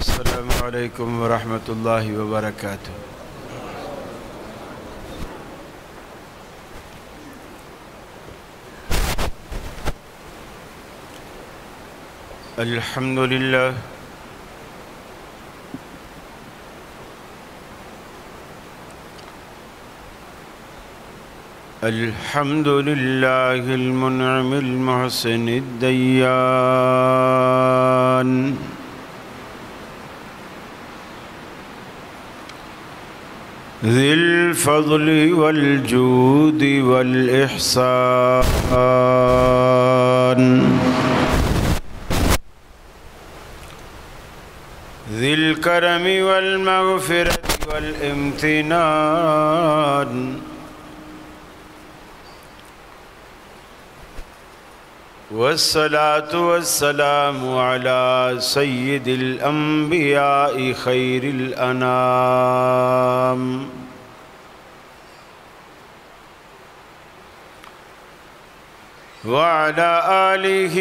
السلام علیکم ورحمۃ اللہ وبرکاتہ۔ الحمد للہ الحمد للہ المنعم المحسن الدیان، ذی الفضل والجود والإحسان، ذی الکرم والمغفرة والامتنان، والصلاة والسلام على سید الانبیاء خیر الانام، وعلى آلہ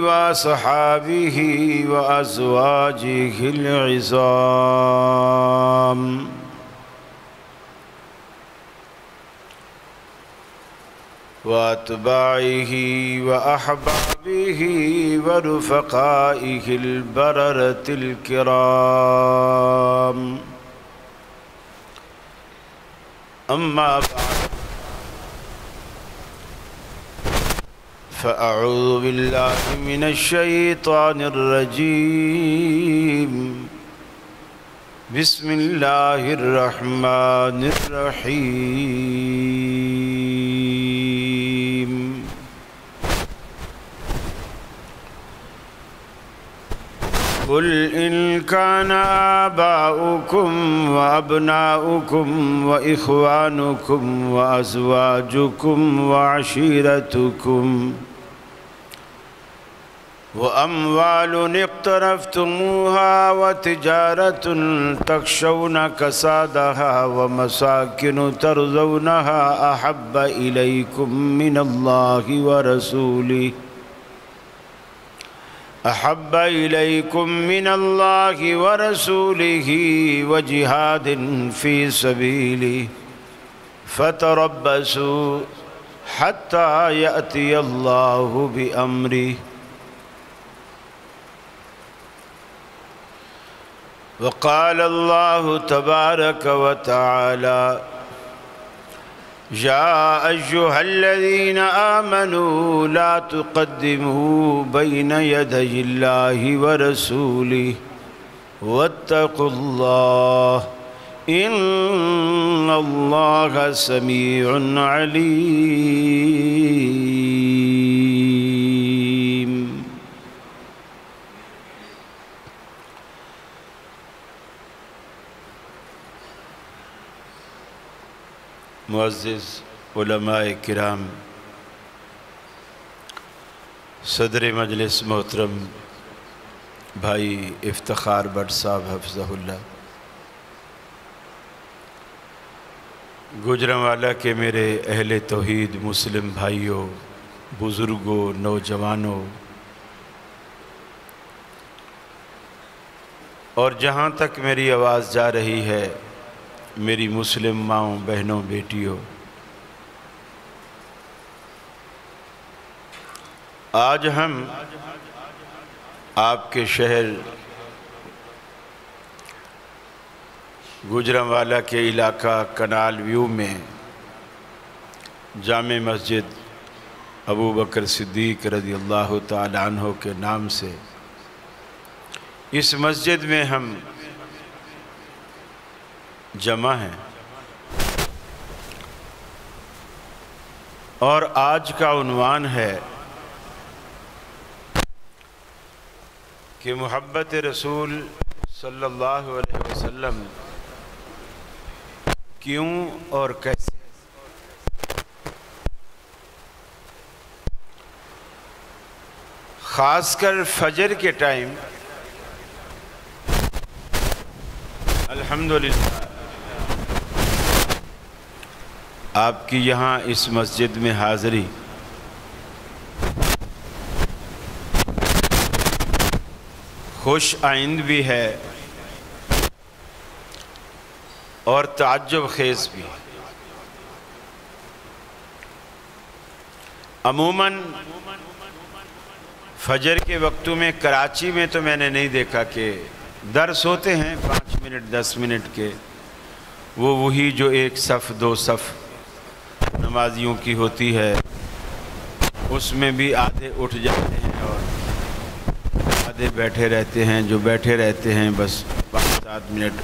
وصحابہ وازواجہ العظام، واتباعہ واحبابہ ورفقائہ البررۃ الکرام، اما بعد فاعوذ باللہ من الشیطان الرجیم، بسم اللہ الرحمن الرحیم، قل ان کان آباؤکم وابناؤکم واخوانکم وازواجکم وعشیرتکم وأموال اقترفتموها وتجارة تخشون كسادها ومساكن ترضونها أحب إليكم من الله ورسوله وجهاد في سبيله فتربصوا حتى يأتي الله بأمره، وقال الله تبارك وتعالى يا أيها الذين آمنوا لا تقدموا بين يدي الله ورسوله واتقوا الله إن الله سميع عليم۔ معزز علماء کرام، صدر مجلس محترم بھائی افتخار بٹ صاحب حفظہ اللہ، گوجرانوالا کے میرے اہل توحید مسلم بھائیوں، بزرگوں، نوجوانوں، اور جہاں تک میری آواز جا رہی ہے میری مسلم ماؤں، بہنوں، بیٹیوں، آج ہم آپ کے شہر گوجرانوالا کے علاقہ کنال ویو میں جامع مسجد ابو بکر صدیق رضی اللہ تعالی عنہ کے نام سے اس مسجد میں ہم جمع ہیں، اور آج کا عنوان ہے کہ محبت رسول صلی اللہ علیہ وسلم کیوں اور کیسے۔ خاص کر فجر کے ٹائم الحمدللہ آپ کی یہاں اس مسجد میں حاضری خوش آئند بھی ہے اور تعجب خیز بھی۔ عموماً فجر کے وقتوں میں کراچی میں تو میں نے نہیں دیکھا کہ درس ہوتے ہیں 5 منٹ 10 منٹ کے، وہی جو 1 صف 2 صف نمازیوں کی ہوتی ہے، اس میں بھی آدھے اٹھ جاتے ہیں اور آدھے بیٹھے رہتے ہیں، جو بیٹھے رہتے ہیں بس 5-7 منٹ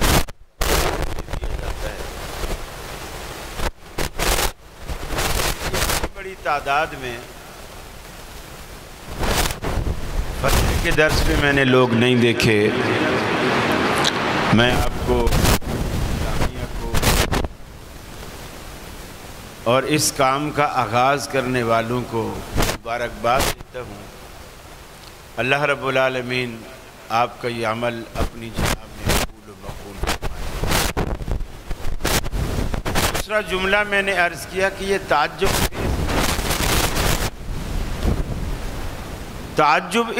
دیا جاتا ہے۔ بڑی تعداد میں فجر کے درس میں میں نے لوگ نہیں دیکھے۔ میں آپ کو اور اس کام کا آغاز کرنے والوں کو مبارکباد دیتا ہوں۔ اللہ رب العالمین آپ کا یہ عمل اپنی جناب میں قبول و مقبول فرمائے۔ دوسرا جملہ میں نے عرض کیا کہ یہ تعجب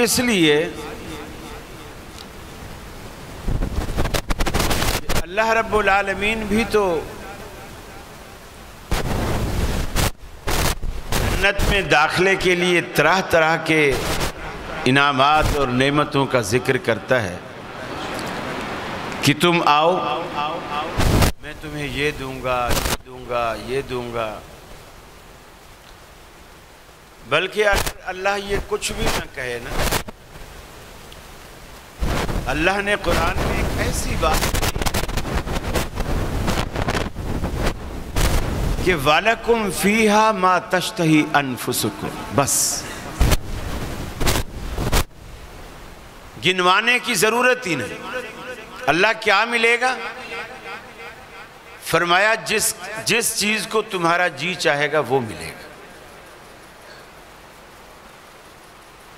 اس لیے کہ اللہ رب العالمین بھی تو جنت میں داخلے کے لیے طرح طرح کے انعامات اور نعمتوں کا ذکر کرتا ہے کہ تم آؤ، میں تمہیں یہ دوں گا، یہ دوں گا، یہ دوں گا۔ بلکہ اگر اللہ یہ کچھ بھی نہ کہے نا، اللہ نے قرآن میں ایک ایسی بات کی کہ وَلَكُمْ فِيهَا مَا تَشْتَهِي أَنفُسُكُمْ، بس گنوانے کی ضرورت ہی نہیں۔ اللہ کیا ملے گا؟ فرمایا جس چیز کو تمہارا جی چاہے گا وہ ملے گا۔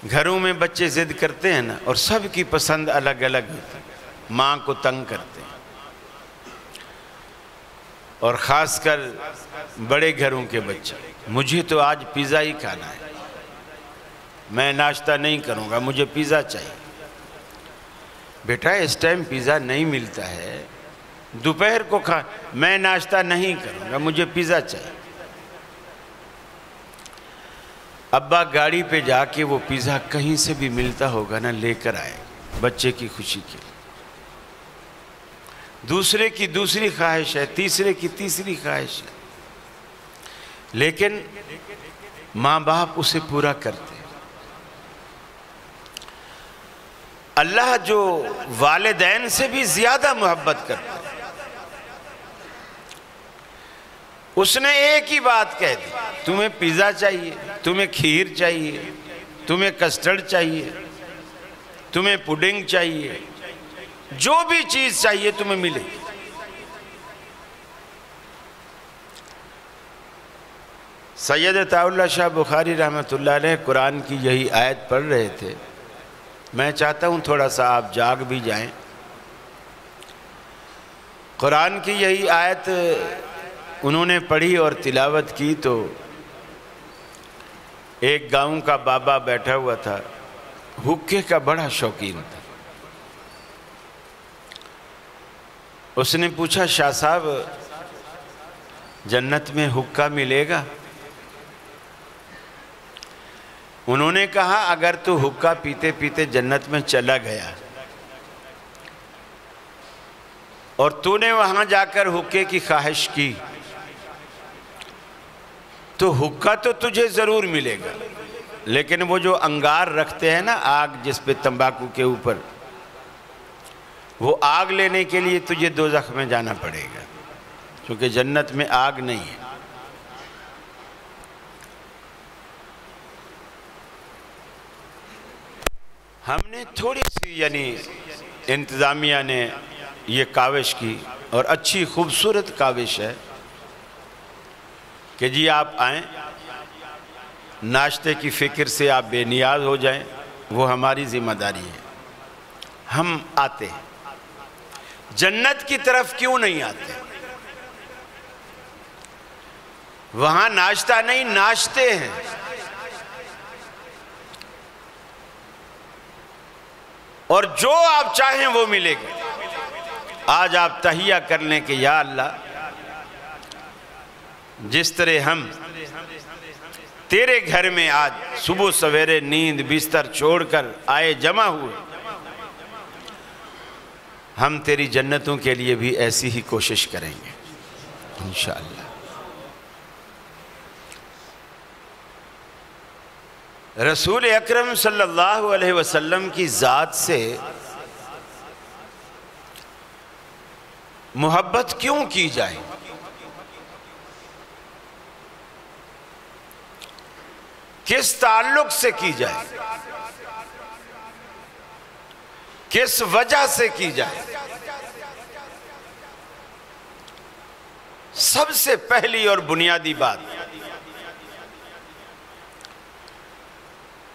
گھروں میں بچے ضد کرتے ہیں نا، اور سب کی پسند الگ الگ ہوتی ہے، ماں کو تنگ کرتے ہیں، اور خاص کر بڑے گھروں کے بچے، مجھے تو آج پیزا ہی کھانا ہے، میں ناشتہ نہیں کروں گا، مجھے پیزا چاہیے۔ بیٹا اس ٹائم پیزا نہیں ملتا ہے، دوپہر کو میں ناشتہ نہیں کروں گا، مجھے پیزا چاہیے۔ ابا گاڑی پہ جا کے وہ پیزا کہیں سے بھی ملتا ہوگا نا لے کر آئے بچے کی خوشی کے لیے۔ دوسرے کی دوسری خواہش ہے، تیسرے کی تیسری خواہش ہے، لیکن ماں باپ اسے پورا کرتے ہیں۔ اللہ جو والدین سے بھی زیادہ محبت کرتا ہے، اس نے ایک ہی بات کہہ دی، تمہیں پیزا چاہیے، تمہیں کھیر چاہیے، تمہیں کسٹرڈ چاہیے، تمہیں پڈنگ چاہیے، جو بھی چیز چاہیے تمہیں ملے گی۔ سید عطا اللہ شاہ بخاری رحمۃ اللہ علیہ قرآن کی یہی آیت پڑھ رہے تھے۔ میں چاہتا ہوں تھوڑا سا آپ جاگ بھی جائیں۔ قرآن کی یہی آیت انہوں نے پڑھی اور تلاوت کی تو ایک گاؤں کا بابا بیٹھا ہوا تھا، حقے کا بڑا شوقین تھا۔ اس نے پوچھا، شاہ صاحب جنت میں حقہ ملے گا؟ انہوں نے کہا اگر تو حقہ پیتے پیتے جنت میں چلا گیا اور تو نے وہاں جا کر حقے کی خواہش کی تو حقہ تو تجھے ضرور ملے گا، لیکن وہ جو انگار رکھتے ہیں نا آگ جس پہ تمباکو کے اوپر، وہ آگ لینے کے لیے تجھے دوزخ میں جانا پڑے گا، کیونکہ جنت میں آگ نہیں ہے۔ ہم نے تھوڑی سی یعنی انتظامیہ نے یہ کاوش کی، اور اچھی خوبصورت کاوش ہے کہ جی آپ آئیں، ناشتے کی فکر سے آپ بے نیاز ہو جائیں، وہ ہماری ذمہ داری ہے۔ ہم آتے ہیں، جنت کی طرف کیوں نہیں آتے؟ وہاں ناشتہ نہیں، ناشتے ہیں۔ اور جو آپ چاہیں وہ ملے گا۔ آج آپ تہیہ کر لیں کہ یا اللہ جس طرح ہم تیرے گھر میں آج صبح سویرے نیند بستر چھوڑ کر آئے جمع ہوئے، ہم تیری جنتوں کے لیے بھی ایسی ہی کوشش کریں گے انشاءاللہ۔ رسول اکرم صلی اللہ علیہ وسلم کی ذات سے محبت کیوں کی جائے؟ کس تعلق سے کی جائے؟ کس وجہ سے کی جائے؟ سب سے پہلی اور بنیادی بات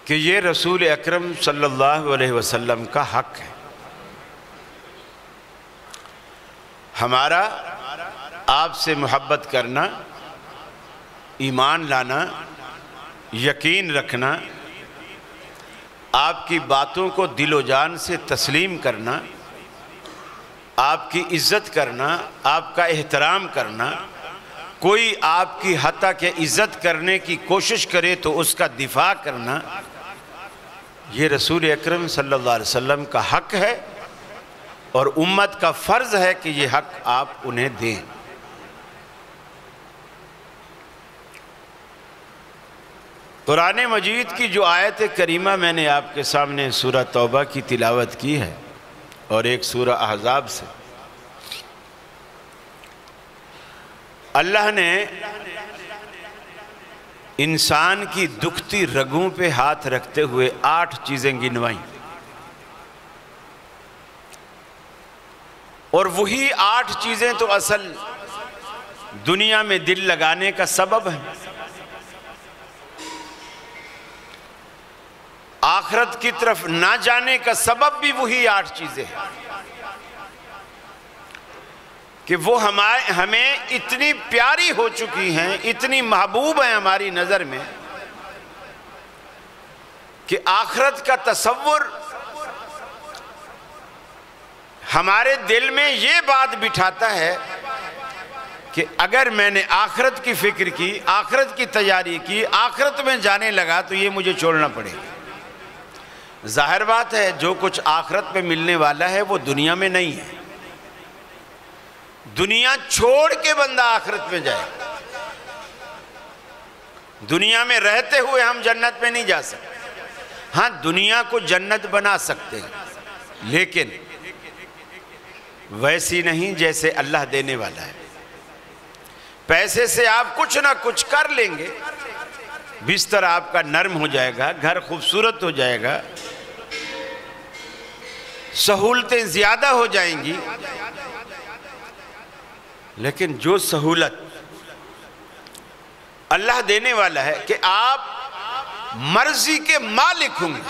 کہ یہ رسول اکرم صلی اللہ علیہ وسلم کا حق ہے۔ ہمارا آپ سے محبت کرنا، ایمان لانا، یقین رکھنا، آپ کی باتوں کو دل و جان سے تسلیم کرنا، آپ کی عزت کرنا، آپ کا احترام کرنا، کوئی آپ کی حتیٰ کہ عزت کرنے کی کوشش کرے تو اس کا دفاع کرنا، یہ رسول اکرم صلی اللہ علیہ وسلم کا حق ہے اور امت کا فرض ہے کہ یہ حق آپ انہیں دیں۔ قرآن مجید کی جو آیت کریمہ میں نے آپ کے سامنے سورہ توبہ کی تلاوت کی ہے اور ایک سورہ احزاب سے، اللہ نے انسان کی دکھتی رگوں پہ ہاتھ رکھتے ہوئے 8 چیزیں گنوائیں، اور وہی 8 چیزیں تو اصل دنیا میں دل لگانے کا سبب ہے۔ آخرت کی طرف نہ جانے کا سبب بھی وہی 8 چیزیں ہیں کہ وہ ہمیں اتنی پیاری ہو چکی ہیں، اتنی محبوب ہیں ہماری نظر میں کہ آخرت کا تصور ہمارے دل میں یہ بات بٹھاتا ہے کہ اگر میں نے آخرت کی فکر کی، آخرت کی تیاری کی، آخرت میں جانے لگا تو یہ مجھے چھوڑنا پڑے گا۔ ظاہر بات ہے جو کچھ آخرت میں ملنے والا ہے وہ دنیا میں نہیں ہے۔ دنیا چھوڑ کے بندہ آخرت میں جائے، دنیا میں رہتے ہوئے ہم جنت میں نہیں جا سکتے۔ ہاں دنیا کو جنت بنا سکتے ہیں لیکن ویسی نہیں جیسے اللہ دینے والا ہے۔ پیسے سے آپ کچھ نہ کچھ کر لیں گے، بستر آپ کا نرم ہو جائے گا، گھر خوبصورت ہو جائے گا، سہولتیں زیادہ ہو جائیں گی، لیکن جو سہولت اللہ دینے والا ہے کہ آپ مرضی کے مالک ہوں گے۔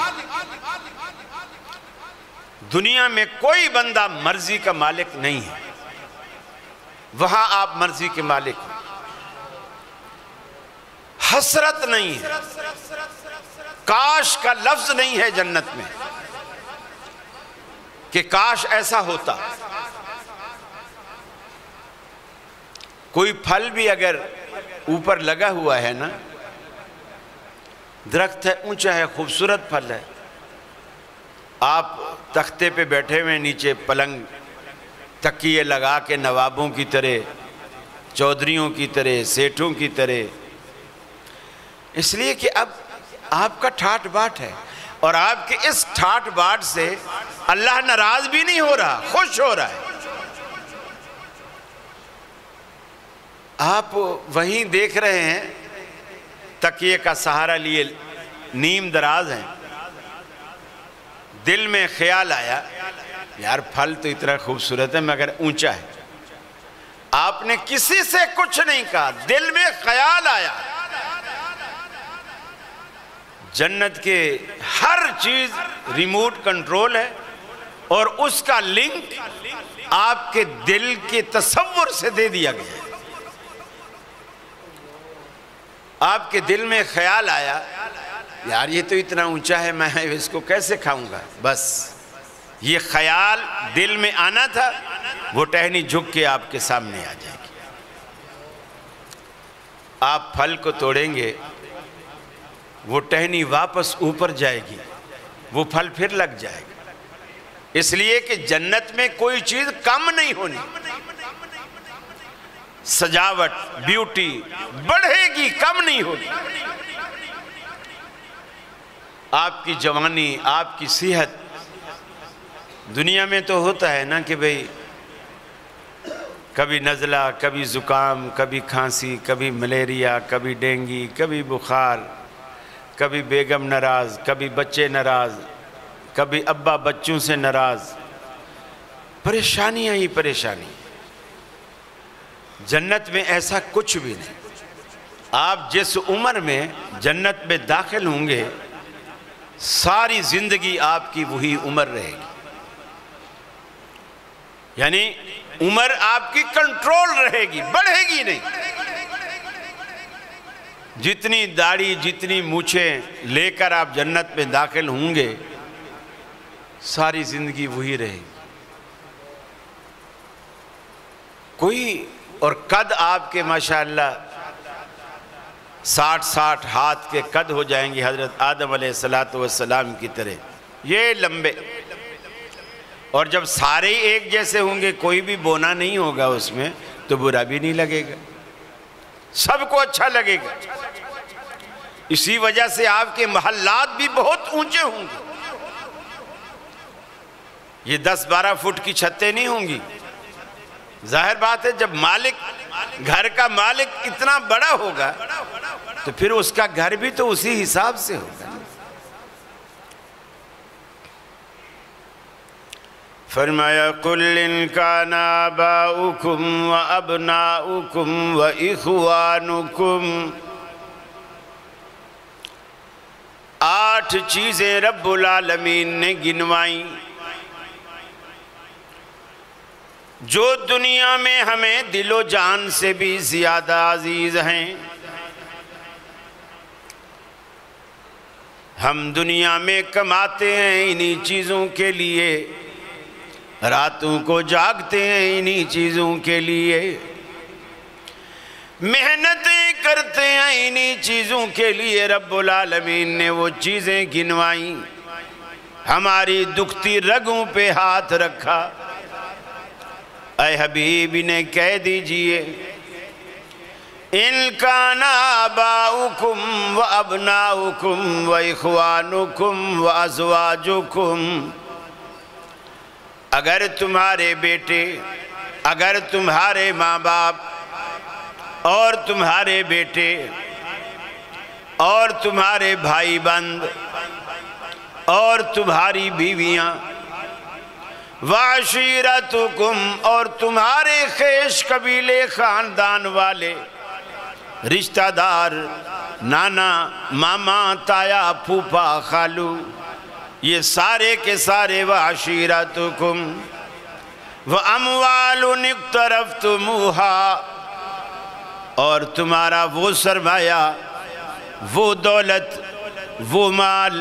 دنیا میں کوئی بندہ مرضی کا مالک نہیں ہے، وہاں آپ مرضی کے مالک ہیں۔ حسرت نہیں ہے، کاش کا لفظ نہیں ہے جنت میں کہ کاش ایسا ہوتا۔ کوئی پھل بھی اگر اوپر لگا ہوا ہے نا، درخت ہے، اونچا ہے، خوبصورت پھل ہے، آپ تختے پہ بیٹھے ہوئے نیچے پلنگ تکیے لگا کے نوابوں کی طرح، چودھریوں کی طرح، سیٹھوں کی طرح، اس لیے کہ اب آپ کا ٹھاٹ باٹ ہے اور آپ کے اس ٹھاٹ باٹ سے اللہ ناراض بھی نہیں ہو رہا، خوش ہو رہا ہے۔ آپ وہیں دیکھ رہے ہیں تکیے کا سہارا لیے نیم دراز ہیں، دل میں خیال آیا یار پھل تو اتنا خوبصورت ہے مگر اونچا ہے۔ آپ نے کسی سے کچھ نہیں کہا، دل میں خیال آیا۔ جنت کے ہر چیز ریموٹ کنٹرول ہے اور اس کا لنک آپ کے دل کے تصور سے دے دیا گیا ہے۔ آپ کے دل میں خیال آیا یار یہ تو اتنا اونچا ہے، میں اس کو کیسے کھاؤں گا؟ بس یہ خیال دل میں آنا تھا، وہ ٹہنی جھک کے آپ کے سامنے آ جائے گی. آپ پھل کو توڑیں گے، وہ ٹہنی واپس اوپر جائے گی، وہ پھل پھر لگ جائے گا. اس لیے کہ جنت میں کوئی چیز کم نہیں ہونی. سجاوٹ، بیوٹی بڑھے گی، کم نہیں ہوگی. آپ کی جوانی، آپ کی صحت. دنیا میں تو ہوتا ہے نا کہ بھئی کبھی نزلہ، کبھی زکام، کبھی کھانسی، کبھی ملیریا، کبھی ڈینگی، کبھی بخار، کبھی بیگم ناراض، کبھی بچے ناراض، کبھی ابا بچوں سے ناراض. پریشانیاں ہی پریشانی. جنت میں ایسا کچھ بھی نہیں. آپ جس عمر میں جنت میں داخل ہوں گے، ساری زندگی آپ کی وہی عمر رہے گی. یعنی عمر آپ کی کنٹرول رہے گی، بڑھے گی نہیں. جتنی داڑھی، جتنی مونچھیں لے کر آپ جنت میں داخل ہوں گے، ساری زندگی وہی رہے گی. کوئی اور قد آپ کے ماشاءاللہ 60 ہاتھ کے قد ہو جائیں گے حضرت آدم علیہ السلام کی طرح، یہ لمبے. اور جب سارے ایک جیسے ہوں گے، کوئی بھی بونا نہیں ہوگا اس میں، تو برا بھی نہیں لگے گا، سب کو اچھا لگے گا. اسی وجہ سے آپ کے محلات بھی بہت اونچے ہوں گے. یہ 10-12 فٹ کی چھتیں نہیں ہوں گی. ظاہر بات ہے جب مالک، گھر کا مالک اتنا بڑا ہوگا تو پھر اس کا گھر بھی تو اسی حساب سے ہوگا. فرمایا قُلْ إِنْ كَانَ آبَاؤُكُمْ وَأَبْنَاؤُكُمْ وَإِخْوَانُكُمْ. 8 چیزیں رب العالمین نے گنوائیں جو دنیا میں ہمیں دل و جان سے بھی زیادہ عزیز ہیں. ہم دنیا میں کماتے ہیں انہی چیزوں کے لیے، راتوں کو جاگتے ہیں انہی چیزوں کے لیے، محنتیں کرتے ہیں انہی چیزوں کے لیے. رب العالمین نے وہ چیزیں گنوائیں، ہماری دکھتی رگوں پہ ہاتھ رکھا. اے حبیب انہیں کہہ دیجئے ان کان آباؤکم و ابناؤکم و اخوانکم و ازواجکم. اگر تمہارے بیٹے، اگر تمہارے ماں باپ اور تمہارے بیٹے اور تمہارے بھائی بند اور تمہاری بیویاں، وعشیرتکم اور تمہارے خیش قبیلے خاندان والے، رشتہ دار، نانا، ماما، تایا، پھوپا، خالو، یہ سارے کے سارے، وعشیرتکم واموال اقترفتموہا، اور تمہارا وہ سرمایہ، وہ دولت، وہ مال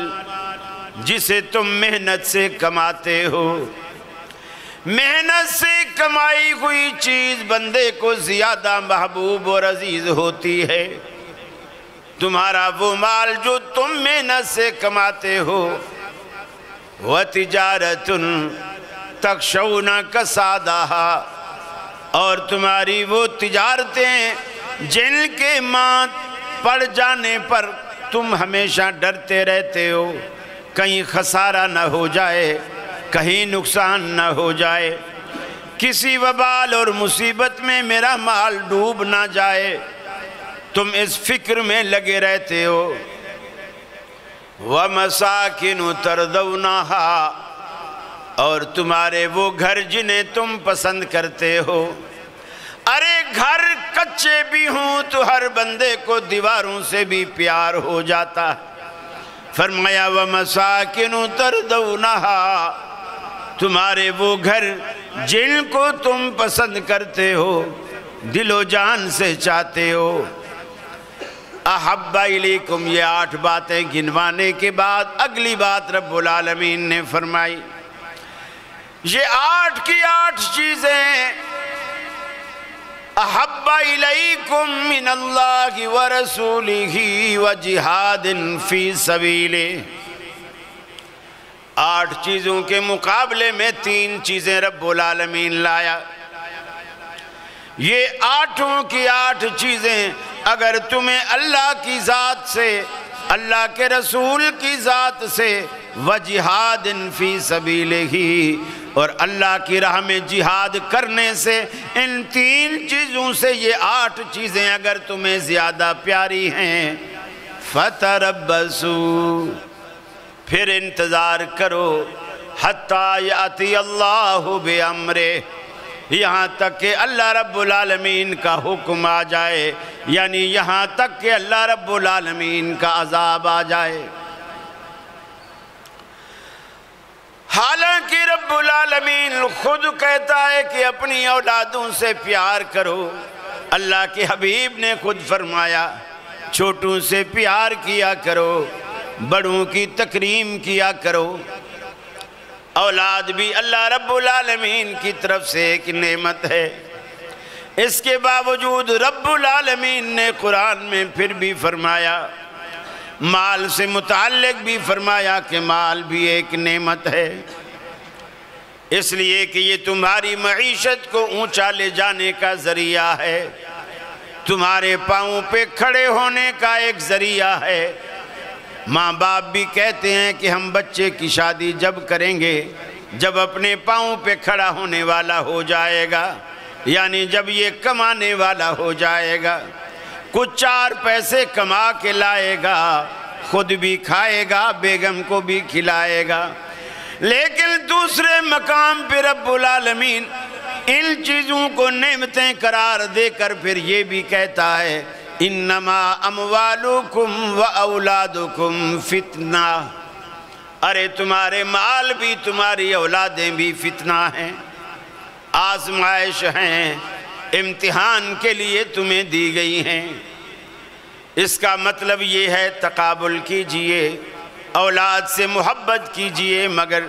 جسے تم محنت سے کماتے ہو. محنت سے کمائی ہوئی چیز بندے کو زیادہ محبوب اور عزیز ہوتی ہے. تمہارا وہ مال جو تم محنت سے کماتے ہو. وَتِجَارَةٌ تَخْشَوْنَ كَسَادَهَا، اور تمہاری وہ تجارتیں جن کے مات پڑ جانے پر تم ہمیشہ ڈرتے رہتے ہو کہیں خسارہ نہ ہو جائے، کہیں نقصان نہ ہو جائے، کسی وبال اور مصیبت میں میرا مال ڈوب نہ جائے، تم اس فکر میں لگے رہتے ہو. وَمَسَاكِنُ تَرْضَوْنَهَا، اور تمہارے وہ گھر جنہیں تم پسند کرتے ہو. ارے گھر کچے بھی ہوں تو ہر بندے کو دیواروں سے بھی پیار ہو جاتا. فرمایا وَمَسَاكِنُ تَرْضَوْنَهَا، تمہارے وہ گھر جن کو تم پسند کرتے ہو، دل و جان سے چاہتے ہو. احب الیکم، یہ 8 باتیں گنوانے کے بعد اگلی بات رب العالمین نے فرمائی، یہ 8 کی 8 چیزیں احب الیکم من اللہ ورسولہ وجہاد فی سبیلہ۔ 8 چیزوں کے مقابلے میں 3 چیزیں رب العالمین لایا۔ یہ 8 کی 8 چیزیں اگر تمہیں اللہ کی ذات سے، اللہ کے رسول کی ذات سے، وجہاد فی سبیلہ، اور اللہ کی راہ میں جہاد کرنے سے، ان 3 چیزوں سے یہ 8 چیزیں اگر تمہیں زیادہ پیاری ہیں، فتربصوا، پھر انتظار کرو، حتیٰ یاتی اللہ بامرہ، یہاں تک کہ اللہ رب العالمین کا حکم آ جائے، یعنی یہاں تک کہ اللہ رب العالمین کا عذاب آ جائے۔ حالانکہ رب العالمین خود کہتا ہے کہ اپنی اولادوں سے پیار کرو، اللہ کے حبیب نے خود فرمایا چھوٹوں سے پیار کیا کرو، بڑوں کی تکریم کیا کرو۔ اولاد بھی اللہ رب العالمین کی طرف سے ایک نعمت ہے، اس کے باوجود رب العالمین نے قرآن میں پھر بھی فرمایا، مال سے متعلق بھی فرمایا کہ مال بھی ایک نعمت ہے، اس لیے کہ یہ تمہاری معیشت کو اونچا لے جانے کا ذریعہ ہے، تمہارے پاؤں پہ کھڑے ہونے کا ایک ذریعہ ہے۔ ماں باپ بھی کہتے ہیں کہ ہم بچے کی شادی جب کریں گے جب اپنے پاؤں پہ کھڑا ہونے والا ہو جائے گا، یعنی جب یہ کمانے والا ہو جائے گا، کچھ 4 پیسے کما کے لائے گا، خود بھی کھائے گا، بیگم کو بھی کھلائے گا۔ لیکن دوسرے مقام پہ رب العالمین ان چیزوں کو نعمتیں قرار دے کر پھر یہ بھی کہتا ہے، انما اموالکم و اولادکم فتنہ، ارے تمہارے مال بھی تمہاری اولادیں بھی فتنہ ہیں، آزمائش ہیں، امتحان کے لیے تمہیں دی گئی ہیں۔ اس کا مطلب یہ ہے تقابل کیجئے، اولاد سے محبت کیجئے، مگر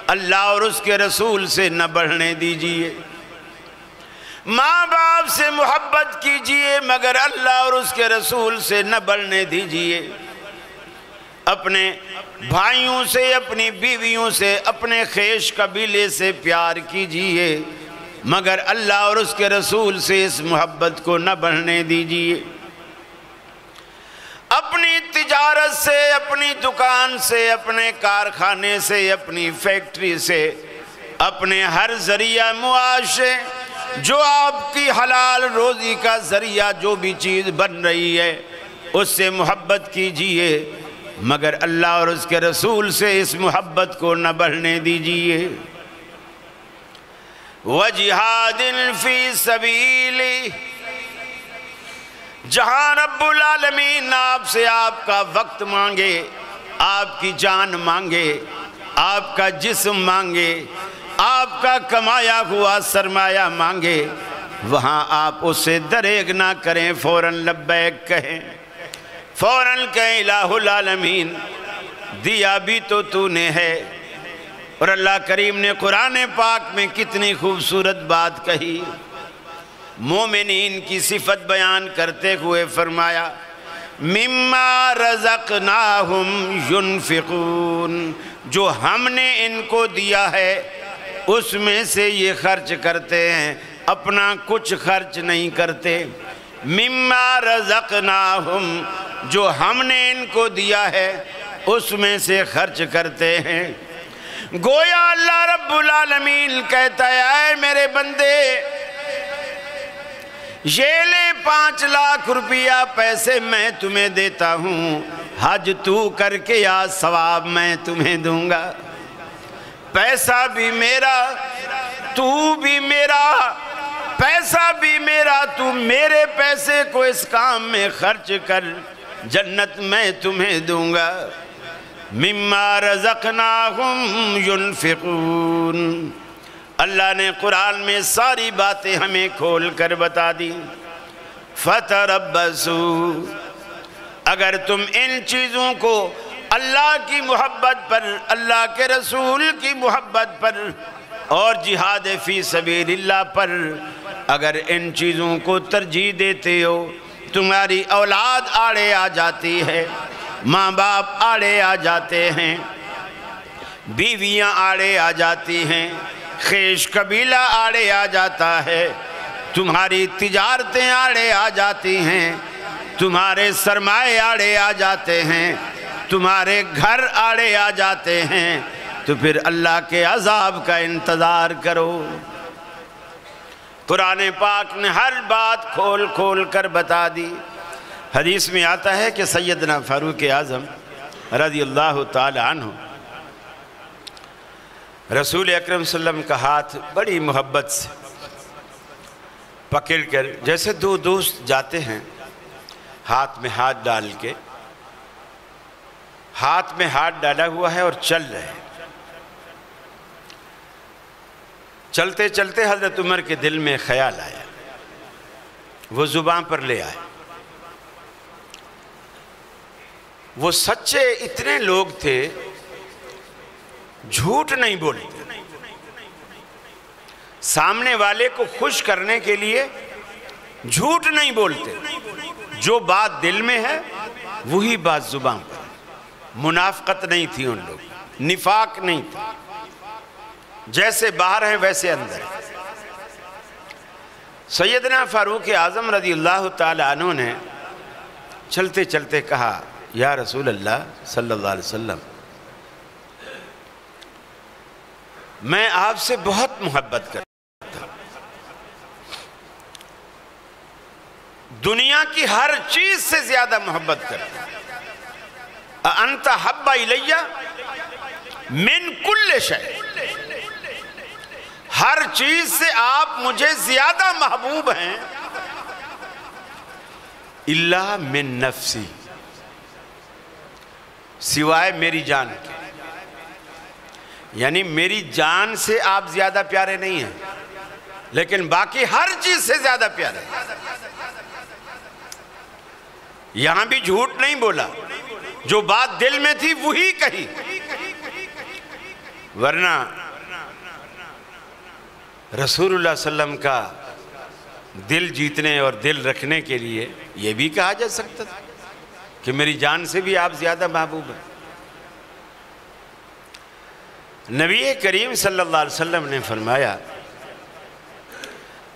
اللہ اور اس کے رسول سے نہ بڑھنے دیجئے۔ ماں باپ سے محبت کیجئے مگر اللہ اور اس کے رسول سے نہ بڑھنے دیجئے۔ اپنے بھائیوں سے، اپنی بیویوں سے، اپنے خیش قبیلے سے پیار کیجئے مگر اللہ اور اس کے رسول سے اس محبت کو نہ بڑھنے دیجئے۔ اپنی تجارت سے، اپنی دکان سے، اپنے کارخانے سے، اپنی فیکٹری سے، اپنے ہر ذریعہ معاش سے، جو آپ کی حلال روزی کا ذریعہ جو بھی چیز بن رہی ہے اس سے محبت کیجئے مگر اللہ اور اس کے رسول سے اس محبت کو نہ بڑھنے دیجئے۔ وَجِهَادٍ فِي سَبِيلِ، جہاں رب العالمین آپ سے آپ کا وقت مانگے، آپ کی جان مانگے، آپ کا جسم مانگے، آپ کا کمایا ہوا سرمایہ مانگے، وہاں آپ اس سے دریغ نہ کریں، فوراً لبیک کہیں، فوراً کہیں الہ العالمین دیا بھی تو نے ہے۔ اور اللہ کریم نے قرآن پاک میں کتنی خوبصورت بات کہی، مومنین کی صفت بیان کرتے ہوئے فرمایا مما رزقناہم ینفقون، جو ہم نے ان کو دیا ہے اس میں سے یہ خرچ کرتے ہیں، اپنا کچھ خرچ نہیں کرتے۔ مما رزقناہم، جو ہم نے ان کو دیا ہے اس میں سے خرچ کرتے ہیں۔ گویا اللہ رب العالمین کہتا ہے اے میرے بندے، یہ لے 5 لاکھ روپیہ پیسے میں تمہیں دیتا ہوں، حج تو کر کے یا ثواب میں تمہیں دوں گا۔ پیسہ بھی میرا، تو بھی میرا، پیسہ بھی میرا، تو میرے پیسے کو اس کام میں خرچ کر، جنت میں تمہیں دوں گا۔ مما رزقناہم ینفقون، اللہ نے قرآن میں ساری باتیں ہمیں کھول کر بتا دی۔ فتربصوا، اگر تم ان چیزوں کو اللہ کی محبت پر، اللہ کے رسول کی محبت پر اور جہاد فی سبیل اللہ پر اگر ان چیزوں کو ترجیح دیتے ہو تمہاری اولاد آڑے آ جاتی ہے، ماں باپ آڑے آ جاتے ہیں، بیویاں آڑے آ جاتی ہیں، خیش قبیلہ آڑے آ جاتا ہے، تمہاری تجارتیں آڑے آ جاتی ہیں، تمہارے سرمائے آڑے آ جاتے ہیں، تمہارے گھر آڑے آ جاتے ہیں، تو پھر اللہ کے عذاب کا انتظار کرو۔ قرآن پاک نے ہر بات کھول کھول کر بتا دی۔ حدیث میں آتا ہے کہ سیدنا فاروق اعظم رضی اللہ تعالی عنہ رسول اکرم صلی اللہ علیہ وسلم کا ہاتھ بڑی محبت سے پکڑ کر، جیسے دو دوست جاتے ہیں ہاتھ میں ہاتھ ڈال کے، ہاتھ میں ہاتھ ڈالا ہوا ہے اور چل رہے ہیں، چلتے چلتے حضرت عمر کے دل میں خیال آیا، وہ زبان پر لے آئے۔ وہ سچے اتنے لوگ تھے، جھوٹ نہیں بولتے، سامنے والے کو خوش کرنے کے لیے جھوٹ نہیں بولتے، جو بات دل میں ہے وہی بات زبان پر۔ منافقت نہیں تھی ان لوگ، نفاق نہیں تھا، جیسے باہر ہیں ویسے اندر۔ سیدنا فاروق اعظم رضی اللہ تعالی عنہ نے چلتے چلتے کہا، یا رسول اللہ صلی اللہ علیہ وسلم، میں آپ سے بہت محبت کرتا ہوں، دنیا کی ہر چیز سے زیادہ محبت کرتا ہوں، اَأَنْتَ حَبَّ إِلَيَّ مِنْ كُلِّ شَيْءٍ، ہر چیز سے آپ مجھے زیادہ محبوب ہیں، إِلَّا مِن نَفْسِي، سوائے میری جان کے، یعنی میری جان سے آپ زیادہ پیارے نہیں ہیں، لیکن باقی ہر چیز سے زیادہ پیارے ہیں۔ یہاں بھی جھوٹ نہیں بولا، جو بات دل میں تھی وہی کہی، ورنہ رسول اللہ صلی اللہ علیہ وسلم کا دل جیتنے اور دل رکھنے کے لیے یہ بھی کہا جا سکتا تھا کہ میری جان سے بھی آپ زیادہ محبوب ہیں۔ نبی کریم صلی اللہ علیہ وسلم نے فرمایا،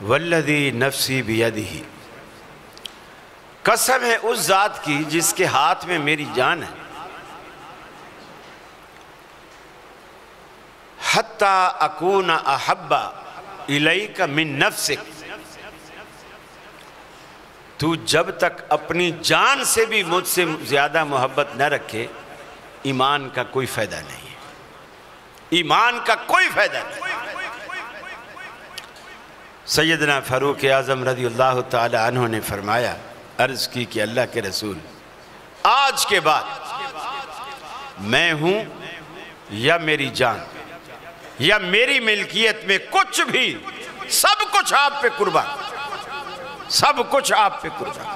والذی نفسی بیدہ، قسم ہے اس ذات کی جس کے ہاتھ میں میری جان ہے، حتی اکون احب الیک من نفسک، تو جب تک اپنی جان سے بھی مجھ سے زیادہ محبت نہ رکھے، ایمان کا کوئی فائدہ نہیں ہے، ایمان کا کوئی فائدہ نہیں۔ سیدنا فاروق اعظم رضی اللہ تعالی عنہ نے فرمایا، عرض کی کہ اللہ کے رسول، آج کے بعد میں ہوں یا میری جان یا میری ملکیت میں کچھ بھی، سب کچھ آپ پہ قربان، سب کچھ آپ پہ قربان۔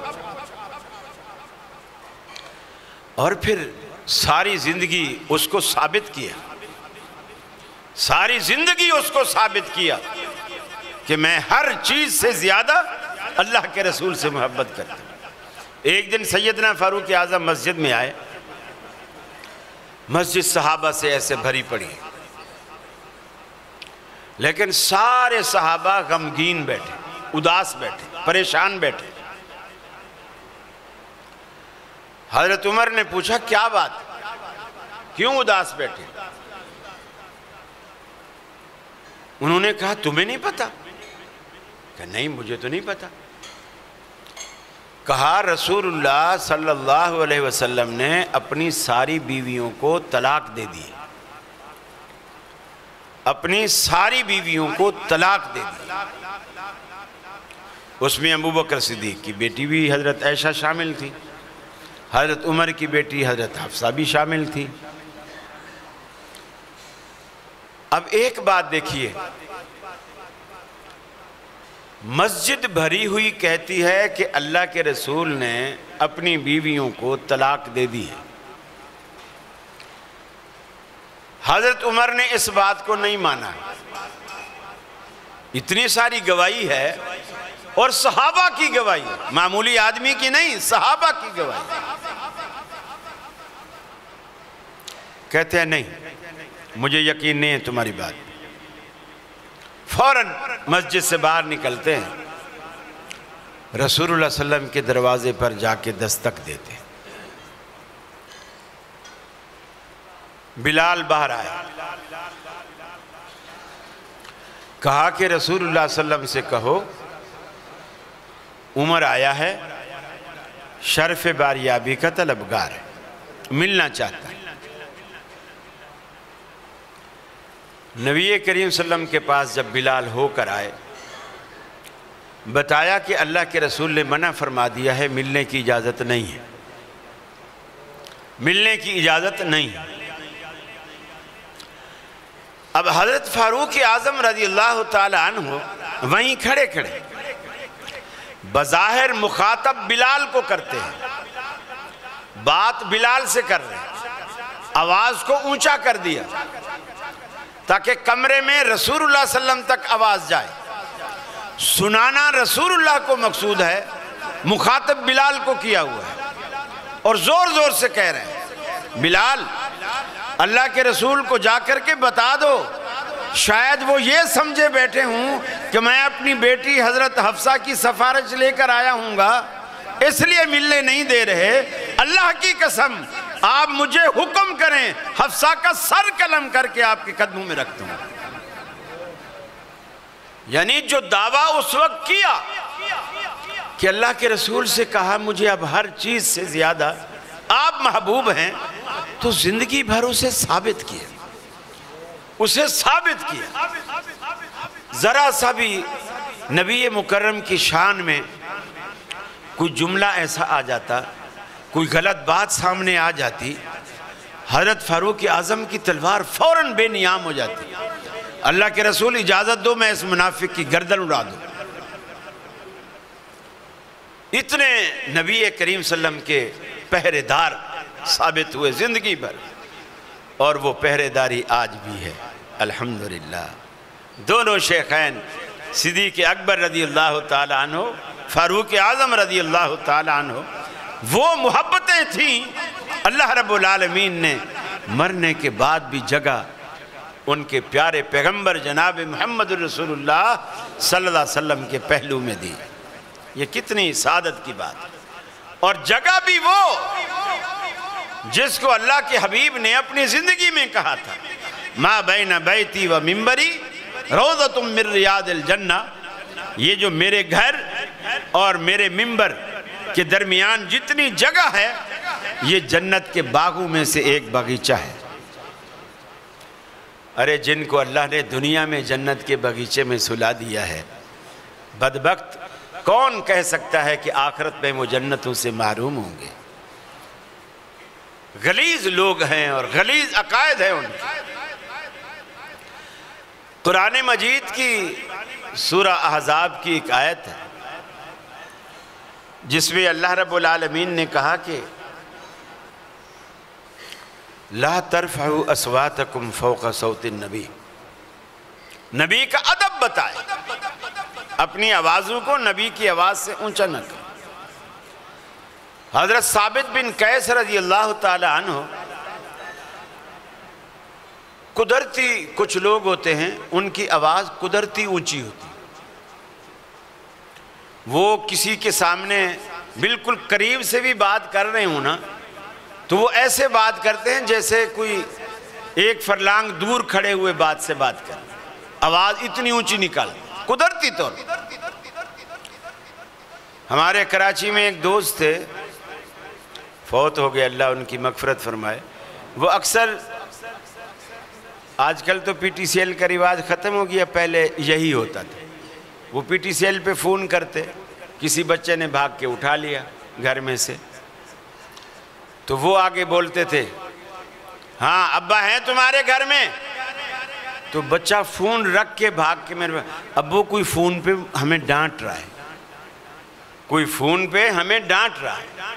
اور پھر ساری زندگی اس کو ثابت کیا، ساری زندگی اس کو ثابت کیا کہ میں ہر چیز سے زیادہ اللہ کے رسول سے محبت کرتا ہوں۔ ایک دن سیدنا فاروق اعظم مسجد میں آئے، مسجد صحابہ سے ایسے بھری پڑی، لیکن سارے صحابہ غمگین بیٹھے، اداس بیٹھے، پریشان بیٹھے۔ حضرت عمر نے پوچھا، کیا بات، کیوں اداس بیٹھے؟ انہوں نے کہا، تمہیں نہیں پتا؟ کہ نہیں، مجھے تو نہیں پتا۔ کہا، رسول اللہ صلی اللہ علیہ وسلم نے اپنی ساری بیویوں کو طلاق دے دی، اپنی ساری بیویوں کو طلاق دے دی۔ اس میں ابو بکر صدیق کی بیٹی بھی حضرت عائشہ شامل تھی، حضرت عمر کی بیٹی حضرت حفصہ بھی شامل تھی۔ اب ایک بات دیکھیے، مسجد بھری ہوئی کہتی ہے کہ اللہ کے رسول نے اپنی بیویوں کو طلاق دے دی ہے، حضرت عمر نے اس بات کو نہیں مانا، اتنی ساری گواہی ہے اور صحابہ کی گواہی ہے، معمولی آدمی کی نہیں، صحابہ کی گواہی ہے۔ کہتے ہیں نہیں مجھے یقین نہیں ہے تمہاری بات، فوراً مسجد سے باہر نکلتے ہیں، رسول اللہ صلی اللہ علیہ وسلم کے دروازے پر جا کے دستک دیتے ہیں۔ بلال باہر آئے، کہا کہ رسول اللہ صلی اللہ علیہ وسلم سے کہو عمر آیا ہے، شرف باریابی کا طلبگار ہے، ملنا چاہتا ہے۔ نبی کریم صلی اللہ علیہ وسلم کے پاس جب بلال ہو کر آئے، بتایا کہ اللہ کے رسول نے منع فرما دیا ہے، ملنے کی اجازت نہیں ہے، ملنے کی اجازت نہیں ہے۔ اب حضرت فاروق اعظم رضی اللہ تعالی عنہ وہیں کھڑے کھڑے بظاہر مخاطب بلال کو کرتے ہیں، بات بلال سے کر رہے ہیں، آواز کو اونچا کر دیا تاکہ کمرے میں رسول اللہ صلی اللہ علیہ وسلم تک آواز جائے، سنانا رسول اللہ کو مقصود ہے، مخاطب بلال کو کیا ہوا ہے، اور زور زور سے کہہ رہے ہیں بلال اللہ کے رسول کو جا کر کے بتا دو، شاید وہ یہ سمجھے بیٹھے ہوں کہ میں اپنی بیٹی حضرت حفصہ کی سفارش لے کر آیا ہوں گا، اس لیے ملنے نہیں دے رہے، اللہ کی قسم آپ مجھے حکم کریں حفصہ کا سر قلم کر کے آپ کے قدموں میں رکھ دوں۔ یعنی جو دعویٰ اس وقت کیا کہ اللہ کے رسول سے کہا مجھے اب ہر چیز سے زیادہ آپ محبوب ہیں، تو زندگی بھر اسے ثابت کیا، اسے ثابت کیا۔ ذرا سا بھی نبی مکرم کی شان میں کوئی جملہ ایسا آ جاتا، کوئی غلط بات سامنے آ جاتی، حضرت فاروق اعظم کی تلوار فوراً بے نیام ہو جاتی، اللہ کے رسول اجازت دو میں اس منافق کی گردن اڑا دوں۔ اتنے نبی کریم صلی اللہ علیہ وسلم کے پہرے دار ثابت ہوئے زندگی بھر، اور وہ پہرے داری آج بھی ہے الحمدللہ۔ دونوں شیخین صدیق اکبر رضی اللہ تعالیٰ عنہ، فاروق اعظم رضی اللہ تعالیٰ عنہ، وہ محبتیں تھیں، اللہ رب العالمین نے مرنے کے بعد بھی جگہ ان کے پیارے پیغمبر جناب محمد رسول اللہ صلی اللہ علیہ وسلم کے پہلو میں دی۔ یہ کتنی سعادت کی بات، اور جگہ بھی وہ جس کو اللہ کے حبیب نے اپنی زندگی میں کہا تھا، ما بین بیتی و منبری روضۃ من ریاض الجنہ، یہ جو میرے گھر اور میرے منبر کے درمیان جتنی جگہ ہے یہ جنت کے باغوں میں سے ایک باغیچہ ہے۔ ارے جن کو اللہ نے دنیا میں جنت کے باغیچے میں سلا دیا ہے، بدبخت کون کہہ سکتا ہے کہ آخرت میں وہ جنتوں سے محروم ہوں گے؟ غلیظ لوگ ہیں اور غلیظ عقائد ہیں ان کے۔ قرآن مجید کی سورہ احزاب کی ایک آیت ہے جس میں اللہ رب العالمین نے کہا کہ لا ترفعوا اصواتکم فوق صوت النبی، نبی کا ادب بتائے، اپنی آوازوں کو نبی کی آواز سے اونچا نہ کریں۔ حضرت ثابت بن قیس رضی اللہ تعالی عنہ، قدرتی کچھ لوگ ہوتے ہیں ان کی آواز قدرتی اونچی ہوتی، وہ کسی کے سامنے بالکل قریب سے بھی بات کر رہے ہوں نا تو وہ ایسے بات کرتے ہیں جیسے کوئی ایک فرلانگ دور کھڑے ہوئے بات سے بات کر، آواز اتنی اونچی نکال قدرتی طور۔ ہمارے کراچی میں ایک دوست تھے، فوت ہو گئے، اللہ ان کی مغفرت فرمائے۔ وہ اکثر، آج کل تو پی ٹی سی ایل کا رواج ختم ہو گیا، پہلے یہی ہوتا تھا، وہ پی ٹی سی ایل پہ فون کرتے، کسی بچے نے بھاگ کے اٹھا لیا گھر میں سے تو وہ آگے بولتے تھے، ہاں ابا ہیں تمہارے گھر میں؟ تو بچہ فون رکھ کے بھاگ کے میرے ابو کوئی فون پہ ہمیں ڈانٹ رہا ہے، کوئی فون پہ ہمیں ڈانٹ رہا ہے۔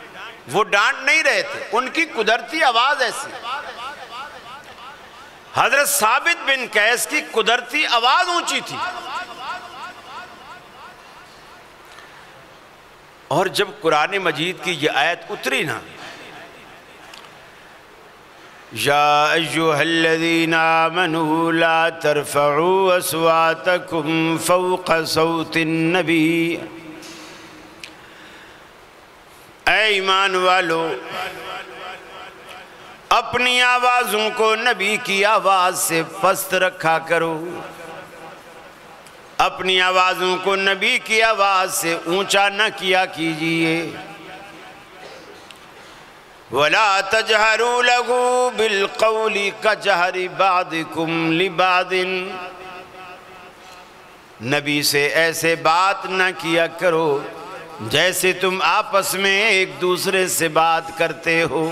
وہ ڈانٹ نہیں رہے تھے، ان کی قدرتی آواز ایسی۔ حضرت ثابت بن قیس کی قدرتی آواز اونچی تھی، اور جب قرآن مجید کی یہ آیت اتری نا، یا ایھا الذین آمنوا لا ترفعوا اصواتکم فوق صوت النبی، اے ایمان والو اپنی آوازوں کو نبی کی آواز سے پست رکھا کرو، اپنی آوازوں کو نبی کی آواز سے اونچا نہ کیا کیجئے۔ وَلَا تَجْهَرُوا لَهُ بِالْقَوْلِ كَجَهْرِ بَعْضِكُمْ لِبَعْضٍ، نبی سے ایسے بات نہ کیا کرو جیسے تم آپس میں ایک دوسرے سے بات کرتے ہو۔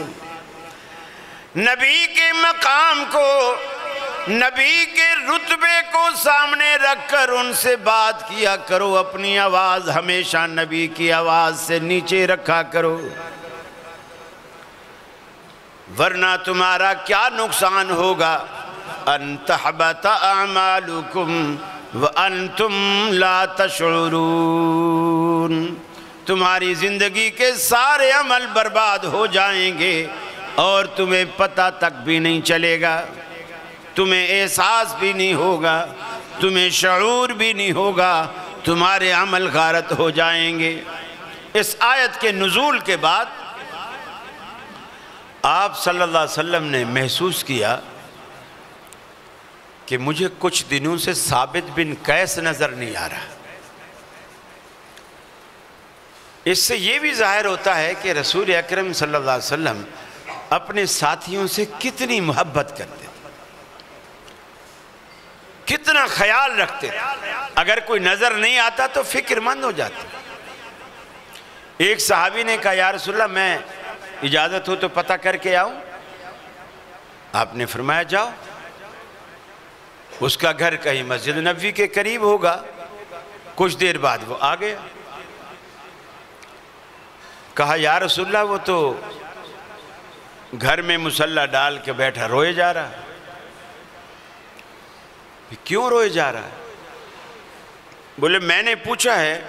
نبی کے مقام کو، نبی کے رتبے کو سامنے رکھ کر ان سے بات کیا کرو، اپنی آواز ہمیشہ نبی کی آواز سے نیچے رکھا کرو، ورنہ تمہارا کیا نقصان ہوگا، ان تحبط اعمالکم وانتم لا تشعرون، تمہاری زندگی کے سارے عمل برباد ہو جائیں گے اور تمہیں پتہ تک بھی نہیں چلے گا، تمہیں احساس بھی نہیں ہوگا، تمہیں شعور بھی نہیں ہوگا، تمہارے عمل غارت ہو جائیں گے۔ اس آیت کے نزول کے بعد آپ صلی اللہ علیہ وسلم نے محسوس کیا کہ مجھے کچھ دنوں سے ثابت بن قیس نظر نہیں آ رہا۔ اس سے یہ بھی ظاہر ہوتا ہے کہ رسول اکرم صلی اللہ علیہ وسلم اپنے ساتھیوں سے کتنی محبت کرتے، کتنا خیال رکھتے، اگر کوئی نظر نہیں آتا تو فکر مند ہو جاتے۔ ایک صحابی نے کہا یا رسول اللہ میں اجازت ہو تو پتہ کر کے آؤں؟ آپ نے فرمایا جاؤ۔ اس کا گھر کہیں مسجد نبوی کے قریب ہوگا، کچھ دیر بعد وہ آ گیا، کہا یا رسول اللہ وہ تو گھر میں مصلی ڈال کے بیٹھا روئے جا رہا ہے۔ کیوں روئے جا رہا ہے؟ بولے میں نے پوچھا ہے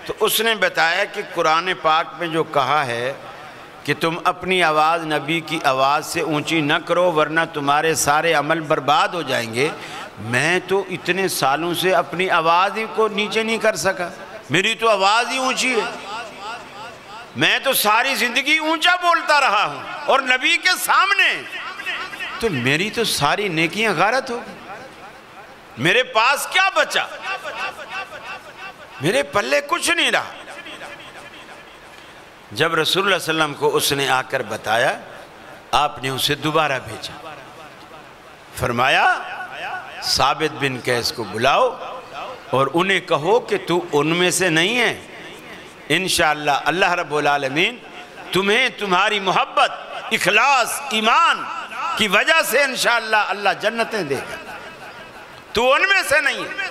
تو اس نے بتایا کہ قرآن پاک میں جو کہا ہے کہ تم اپنی آواز نبی کی آواز سے اونچی نہ کرو ورنہ تمہارے سارے عمل برباد ہو جائیں گے، میں تو اتنے سالوں سے اپنی آواز ہی کو نیچے نہیں کر سکا، میری تو آواز ہی اونچی ہے، میں تو ساری زندگی اونچا بولتا رہا ہوں اور نبی کے سامنے، تو میری تو ساری نیکیاں غارت ہو گئی، میرے پاس کیا بچا، میرے پلے کچھ نہیں رہا۔ جب رسول اللہ صلی اللہ علیہ وسلم کو اس نے آ کر بتایا، آپ نے اسے دوبارہ بھیجا، فرمایا ثابت بن قیس کو بلاؤ اور انہیں کہو کہ تو ان میں سے نہیں ہے، انشاءاللہ اللہ رب العالمین تمہیں تمہاری محبت، اخلاص، ایمان کی وجہ سے انشاءاللہ اللہ جنتیں دے گا، تو ان میں سے نہیں ہے۔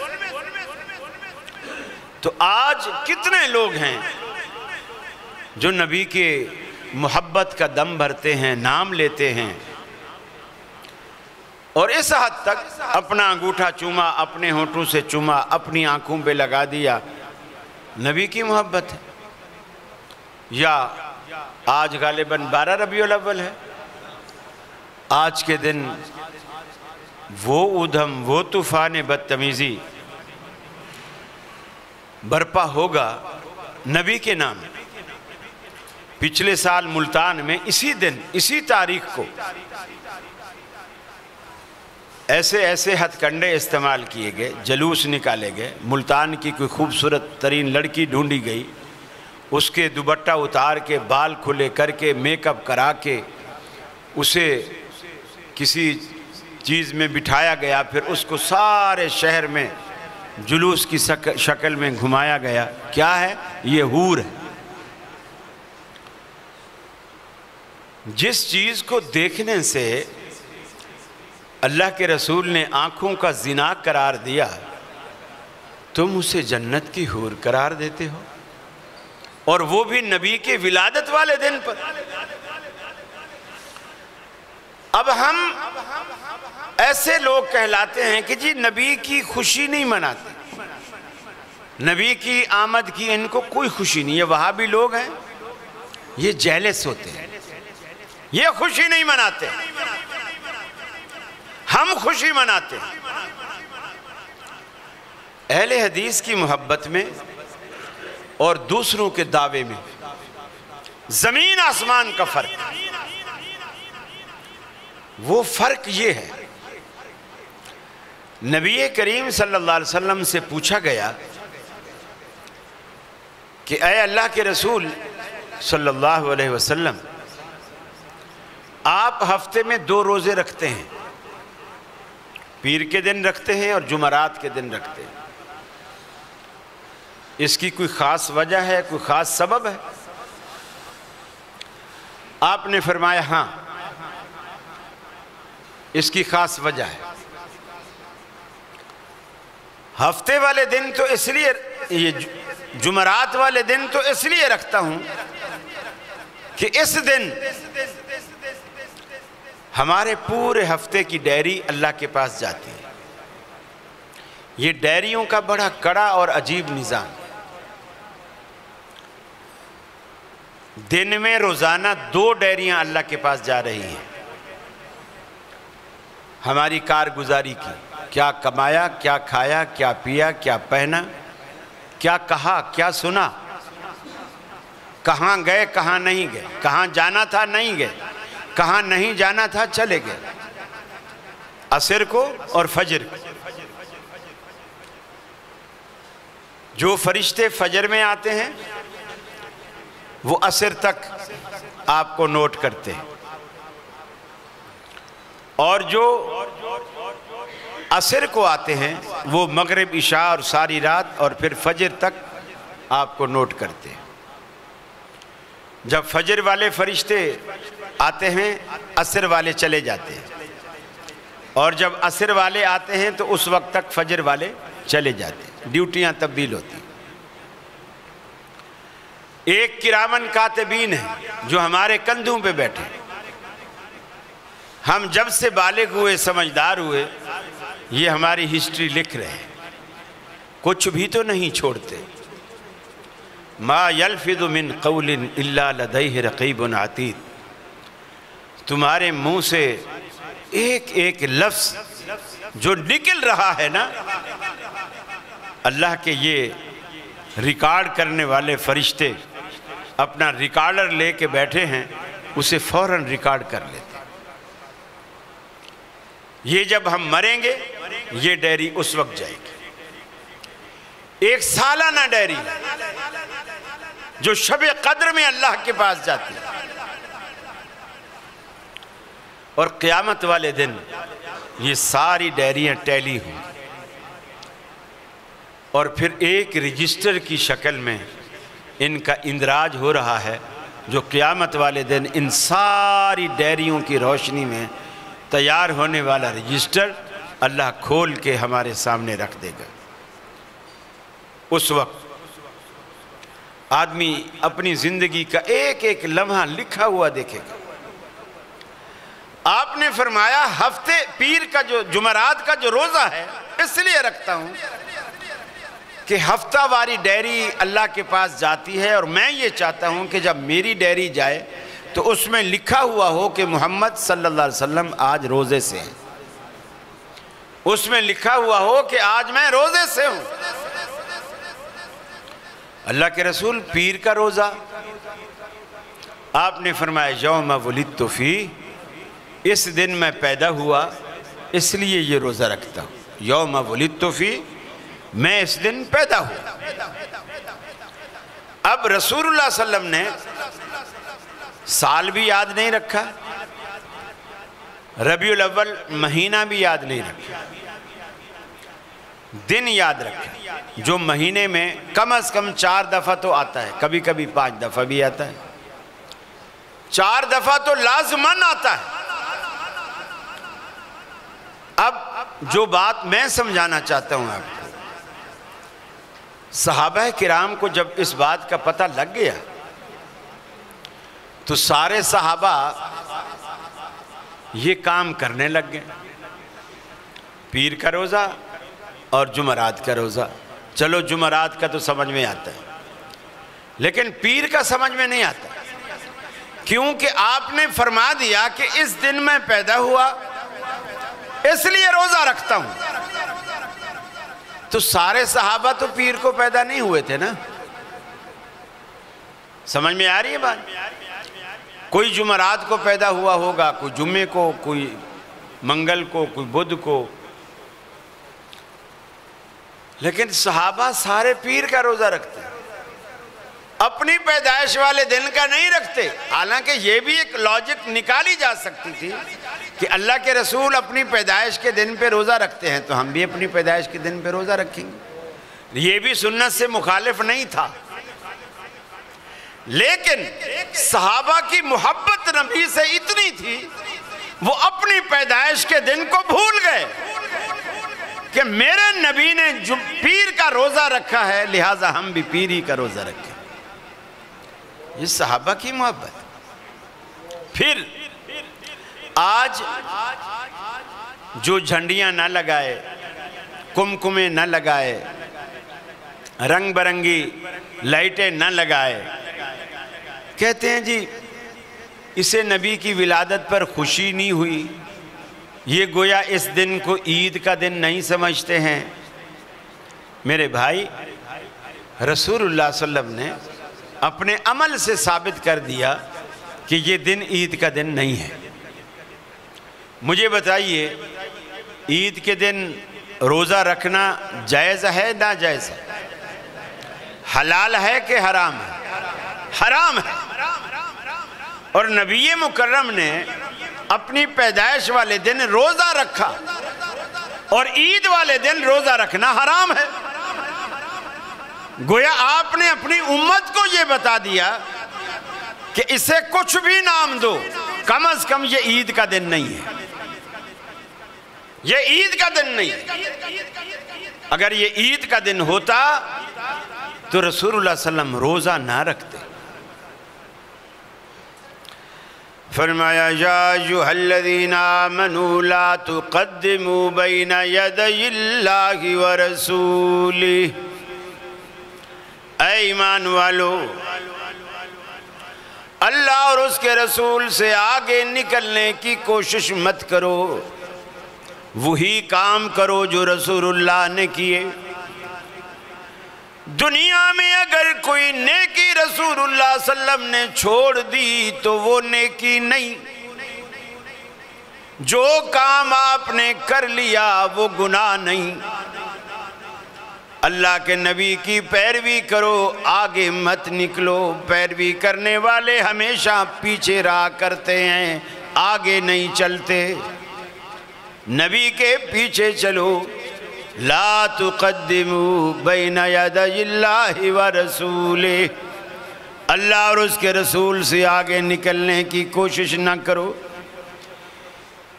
تو آج کتنے لوگ ہیں جو نبی کے محبت کا دم بھرتے ہیں، نام لیتے ہیں، اور اس حد تک اپنا انگوٹھا چوما، اپنے ہونٹوں سے چوما، اپنی آنکھوں پہ لگا دیا، نبی کی محبت ہے۔ یا آج غالباً 12 ربیع الاول ہے، آج کے دن وہ ادھم، وہ طوفان بدتمیزی برپا ہوگا نبی کے نام۔ پچھلے سال ملتان میں اسی دن، اسی تاریخ کو ایسے ہتھ کنڈے استعمال کیے گئے، جلوس نکالے گئے، ملتان کی کوئی خوبصورت ترین لڑکی ڈھونڈی گئی، اس کے دوپٹہ اتار کے، بال کھلے کر کے، میک اپ کرا کے اسے کسی چیز میں بٹھایا گیا، پھر اس کو سارے شہر میں جلوس کی شکل میں گھمایا گیا۔ کیا ہے؟ یہ حور ہے۔ جس چیز کو دیکھنے سے اللہ کے رسول نے آنکھوں کا زنا قرار دیا، تم اسے جنت کی حور قرار دیتے ہو، اور وہ بھی نبی کے ولادت والے دن پر۔ اب ہم ایسے لوگ کہلاتے ہیں کہ جی نبی کی خوشی نہیں مناتے، نبی کی آمد کی ان کو کوئی خوشی نہیں. یہ وہابی لوگ ہیں، یہ جیلس ہوتے ہیں، یہ خوشی نہیں مناتے، ہم خوشی مناتے ہیں. اہل حدیث کی محبت میں اور دوسروں کے دعوے میں زمین آسمان کا فرق. وہ فرق یہ ہے، نبی کریم صلی اللہ علیہ وسلم سے پوچھا گیا کہ اے اللہ کے رسول صلی اللہ علیہ وسلم، آپ ہفتے میں 2 روزے رکھتے ہیں، پیر کے دن رکھتے ہیں اور جمعرات کے دن رکھتے ہیں، اس کی کوئی خاص وجہ ہے، کوئی خاص سبب ہے؟ آپ نے فرمایا ہاں، اس کی خاص وجہ ہے. ہفتے والے دن تو اس لیے، یہ جمعرات والے دن تو اس لیے رکھتا ہوں کہ اس دن ہمارے پورے ہفتے کی ڈائری اللہ کے پاس جاتی ہے. یہ ڈائریوں کا بڑا کڑا اور عجیب نظام. دن میں روزانہ 2 ڈائریاں اللہ کے پاس جا رہی ہیں ہماری کارگزاری کی. کیا کمایا، کیا کھایا، کیا پیا، کیا پہنا، کیا کہا، کیا سنا، کہاں گئے، کہاں نہیں گئے، کہاں جانا تھا نہیں گئے، کہاں نہیں جانا تھا چلے گئے. عصر کو اور فجر کو. جو فرشتے فجر میں آتے ہیں وہ عصر تک آپ کو نوٹ کرتے ہیں، اور جو عصر کو آتے ہیں وہ مغرب، عشاء اور ساری رات اور پھر فجر تک آپ کو نوٹ کرتے ہیں. جب فجر والے فرشتے آتے ہیں عصر والے چلے جاتے ہیں، اور جب عصر والے آتے ہیں تو اس وقت تک فجر والے چلے جاتے ہیں. ڈیوٹیاں تبدیل ہوتی ہیں. ایک کرامن کاتبین ہیں جو ہمارے کندھوں پہ بیٹھے. ہم جب سے بالغ ہوئے، سمجھدار ہوئے، یہ ہماری ہسٹری لکھ رہے ہیں، کچھ بھی تو نہیں چھوڑتے. ما یلفظ من قول الا لدیہ رقیب عتید. تمہارے منہ سے ایک ایک لفظ جو نکل رہا ہے نا، اللہ کے یہ ریکارڈ کرنے والے فرشتے اپنا ریکارڈر لے کے بیٹھے ہیں، اسے فوراً ریکارڈ کر لیتے. یہ جب ہم مریں گے یہ ڈائری اس وقت جائے گی. ایک سالانہ ڈائری جو شب قدر میں اللہ کے پاس جاتی ہے، اور قیامت والے دن یہ ساری ڈائریاں ٹیلی ہوں، اور پھر ایک رجسٹر کی شکل میں ان کا اندراج ہو رہا ہے، جو قیامت والے دن ان ساری ڈائریوں کی روشنی میں تیار ہونے والا رجسٹر اللہ کھول کے ہمارے سامنے رکھ دے گا. اس وقت آدمی اپنی زندگی کا ایک ایک لمحہ لکھا ہوا دیکھے گا. آپ نے فرمایا ہفتے پیر کا جو جمعرات کا جو روزہ ہے اس لیے رکھتا ہوں کہ ہفتہ واری ڈائری اللہ کے پاس جاتی ہے، اور میں یہ چاہتا ہوں کہ جب میری ڈائری جائے تو اس میں لکھا ہوا ہو کہ محمد صلی اللہ علیہ وسلم آج روزے سے ہیں. اس میں لکھا ہوا ہو کہ آج میں روزے سے ہوں. اللہ کے رسول پیر کا روزہ، آپ نے فرمایا یوم ولدت فی، اس دن میں پیدا ہوا اس لیے یہ روزہ رکھتا ہوں. یوم ولدت فی، میں اس دن پیدا ہوا. اب رسول اللہ صلی اللہ علیہ وسلم نے سال بھی یاد نہیں رکھا، ربیع الاول مہینہ بھی یاد نہیں رکھا، دن یاد رکھا جو مہینے میں کم از کم 4 دفعہ تو آتا ہے، کبھی کبھی 5 دفعہ بھی آتا ہے، 4 دفعہ تو لازماً آتا ہے. اب جو بات میں سمجھانا چاہتا ہوں آپ کو، صحابہ کرام کو جب اس بات کا پتہ لگ گیا تو سارے صحابہ یہ کام کرنے لگ گئے. پیر کا روزہ اور جمعرات کا روزہ چلو جمعرات کا تو سمجھ میں آتا ہے، لیکن پیر کا سمجھ میں نہیں آتا، کیونکہ آپ نے فرما دیا کہ اس دن میں پیدا ہوا اس لیے روزہ رکھتا ہوں۔ تو سارے صحابہ تو پیر کو پیدا نہیں ہوئے تھے نا، سمجھ میں آ رہی ہے بات؟ کوئی جمعرات کو پیدا ہوا ہوگا، کوئی جمعے کو، کوئی منگل کو، کوئی بدھ کو، لیکن صحابہ سارے پیر کا روزہ رکھتے ہیں، اپنی پیدائش والے دن کا نہیں رکھتے۔ حالانکہ یہ بھی ایک لاجک نکالی جا سکتی تھی کہ اللہ کے رسول اپنی پیدائش کے دن پہ روزہ رکھتے ہیں تو ہم بھی اپنی پیدائش کے دن پہ روزہ رکھیں گے، یہ بھی سنت سے مخالف نہیں تھا۔ لیکن صحابہ کی محبت نبی سے اتنی تھی، وہ اپنی پیدائش کے دن کو بھول گئے کہ میرے نبی نے جو پیر کا روزہ رکھا ہے لہٰذا ہم بھی پیری کا روزہ رکھیں۔ یہ صحابہ کی محبت۔ پھر آج جو جھنڈیاں نہ لگائے، کمکمے نہ لگائے، رنگ برنگی لائٹیں نہ لگائے، کہتے ہیں جی اسے نبی کی ولادت پر خوشی نہیں ہوئی، یہ گویا اس دن کو عید کا دن نہیں سمجھتے ہیں۔ میرے بھائی، رسول اللہ صلی اللہ علیہ وسلم نے اپنے عمل سے ثابت کر دیا کہ یہ دن عید کا دن نہیں ہے۔ مجھے بتائیے، عید کے دن روزہ رکھنا جائز ہے نا جائز ہے؟ حلال ہے کہ حرام ہے؟ حرام ہے۔ اور نبی مکرم نے اپنی پیدائش والے دن روزہ رکھا، اور عید والے دن روزہ رکھنا حرام ہے۔ گویا آپ نے اپنی امت کو یہ بتا دیا کہ اسے کچھ بھی نام دو، کم از کم یہ عید کا دن نہیں ہے، یہ عید کا دن نہیں ہے۔ اگر یہ عید کا دن ہوتا تو رسول اللہ صلی اللہ علیہ وسلم روزہ نہ رکھتے۔ فرمایا یا ایھا الذین آمنوا لا تقدموا بین یدی اللہ ورسولہ، اے ایمان والو، اللہ اور اس کے رسول سے آگے نکلنے کی کوشش مت کرو، وہی کام کرو جو رسول اللہ نے کیے۔ دنیا میں اگر کوئی نیکی رسول اللہ صلی اللہ علیہ وسلم نے چھوڑ دی تو وہ نیکی نہیں، جو کام آپ نے کر لیا وہ گناہ نہیں۔ اللہ کے نبی کی پیروی کرو، آگے مت نکلو۔ پیروی کرنے والے ہمیشہ پیچھے رہا کرتے ہیں، آگے نہیں چلتے۔ نبی کے پیچھے چلو۔ لا تقدموا بین یدی اللہ ورسولہ، اللہ اور اس کے رسول سے آگے نکلنے کی کوشش نہ کرو۔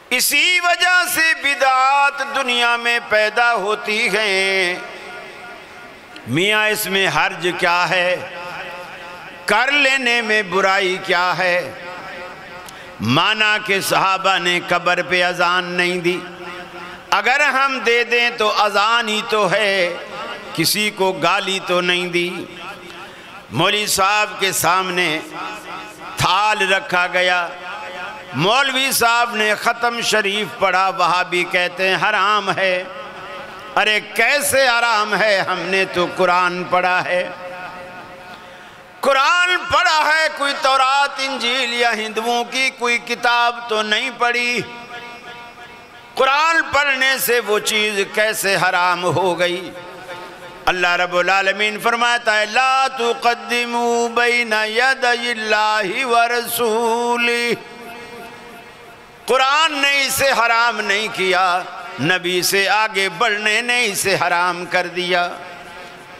اسی وجہ سے بدعات دنیا میں پیدا ہوتی ہیں۔ میاں اس میں حرج کیا ہے؟ کر لینے میں برائی کیا ہے؟ مانا کہ صحابہ نے قبر پہ اذان نہیں دی، اگر ہم دے دیں تو اذان ہی تو ہے، کسی کو گالی تو نہیں دی۔ مولوی صاحب کے سامنے تھال رکھا گیا، مولوی صاحب نے ختم شریف پڑھا، وہابی کہتے ہیں حرام ہے۔ ارے کیسے حرام ہے؟ ہم نے تو قرآن پڑھا ہے، قرآن پڑھا ہے، کوئی تورات انجیل یا ہندوؤں کی کوئی کتاب تو نہیں پڑھی۔ قرآن پڑھنے سے وہ چیز کیسے حرام ہو گئی؟ اللہ رب العالمین فرماتا ہے لا تقدموا بین یدی اللہ ورسولہ، قرآن نے اسے حرام نہیں کیا، نبی سے آگے بڑھنے نے اسے حرام کر دیا۔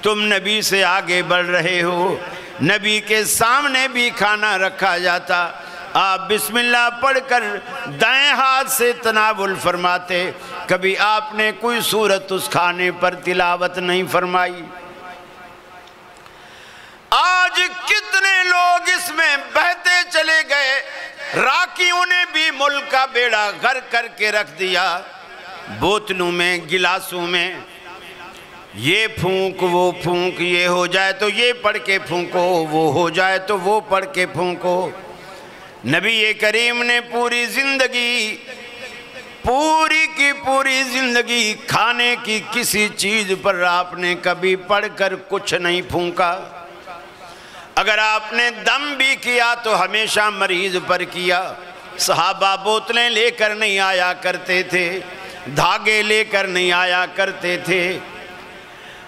تم نبی سے آگے بڑھ رہے ہو، نبی کے سامنے بھی کھانا رکھا جاتا، آپ بسم اللہ پڑھ کر دائیں ہاتھ سے تناول فرماتے، کبھی آپ نے کوئی سورت اس کھانے پر تلاوت نہیں فرمائی۔ آج کتنے لوگ اس میں بہتے چلے گئے، راکیوں نے بھی ملک کا بیڑا غرق کر کے رکھ دیا، بوتلوں میں، گلاسوں میں یہ پھونک وہ پھونک، یہ ہو جائے تو یہ پڑھ کے پھونکو، وہ ہو جائے تو وہ پڑھ کے پھونکو۔ نبی کریم نے پوری زندگی، پوری کی پوری زندگی کھانے کی کسی چیز پر آپ نے کبھی پڑھ کر کچھ نہیں پھونکا۔ اگر آپ نے دم بھی کیا تو ہمیشہ مریض پر کیا۔ صحابہ بوتلیں لے کر نہیں آیا کرتے تھے، دھاگے لے کر نہیں آیا کرتے تھے۔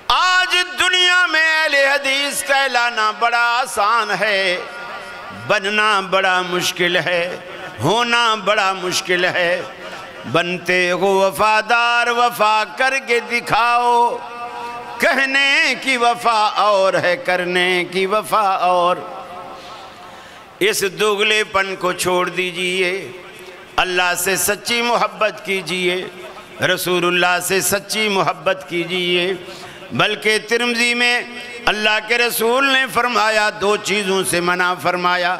آج دنیا میں اہل حدیث کہلانا بڑا آسان ہے، بننا بڑا مشکل ہے، ہونا بڑا مشکل ہے۔ بنتے ہو وفادار، وفا کر کے دکھاؤ، کہنے کی وفا اور ہے، کرنے کی وفا اور۔ اس دوغلے پن کو چھوڑ دیجئے، اللہ سے سچی محبت کیجئے، رسول اللہ سے سچی محبت کیجئے۔ بلکہ ترمذی میں اللہ کے رسول نے فرمایا، دو چیزوں سے منع فرمایا،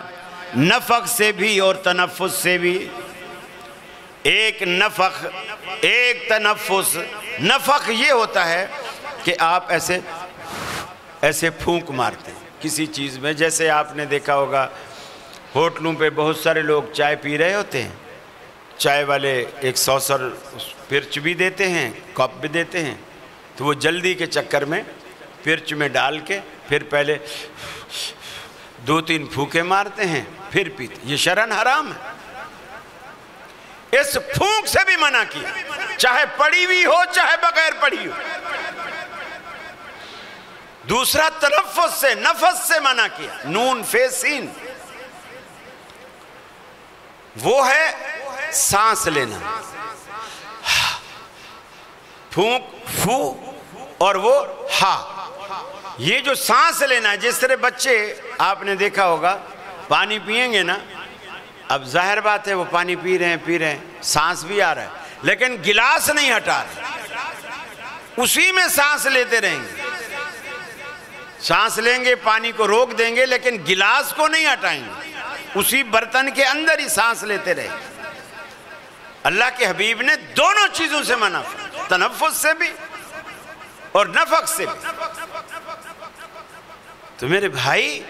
نفخ سے بھی اور تنفس سے بھی۔ ایک نفخ، ایک تنفس۔ نفخ یہ ہوتا ہے کہ آپ ایسے پھونک مارتے ہیں کسی چیز میں۔ جیسے آپ نے دیکھا ہوگا ہوٹلوں پہ بہت سارے لوگ چائے پی رہے ہوتے ہیں، چائے والے ایک سوسر پرچ بھی دیتے ہیں، کپ بھی دیتے ہیں، تو وہ جلدی کے چکر میں پرچ میں ڈال کے پھر پہلے 2-3 پھونکے مارتے ہیں، پھر پیتے۔ یہ شرعاً حرام ہے۔ اس پھونک سے بھی منع کیا، چاہے پڑی ہوئی ہو چاہے بغیر پڑی ہو۔ دوسرا تنفس سے، نفس سے منع کیا، نون فے سین، وہ ہے سانس لینا۔ پھونک فو اور وہ ہا، یہ جو سانس لینا ہے، جس طرح بچے آپ نے دیکھا ہوگا پانی پئیں گے نا، اب ظاہر بات ہے وہ پانی پی رہے ہیں، سانس بھی آ رہا ہے، لیکن گلاس نہیں ہٹا رہے، اسی میں سانس لیتے رہیں گے۔ سانس لیں گے، پانی کو روک دیں گے، لیکن گلاس کو نہیں ہٹائیں گے، اسی برتن کے اندر ہی سانس لیتے رہیں گے۔ اللہ کے حبیب نے دونوں چیزوں سے منع فرمایا، تنفس سے بھی اور نفخ سے بھی۔ تو میرے بھائی،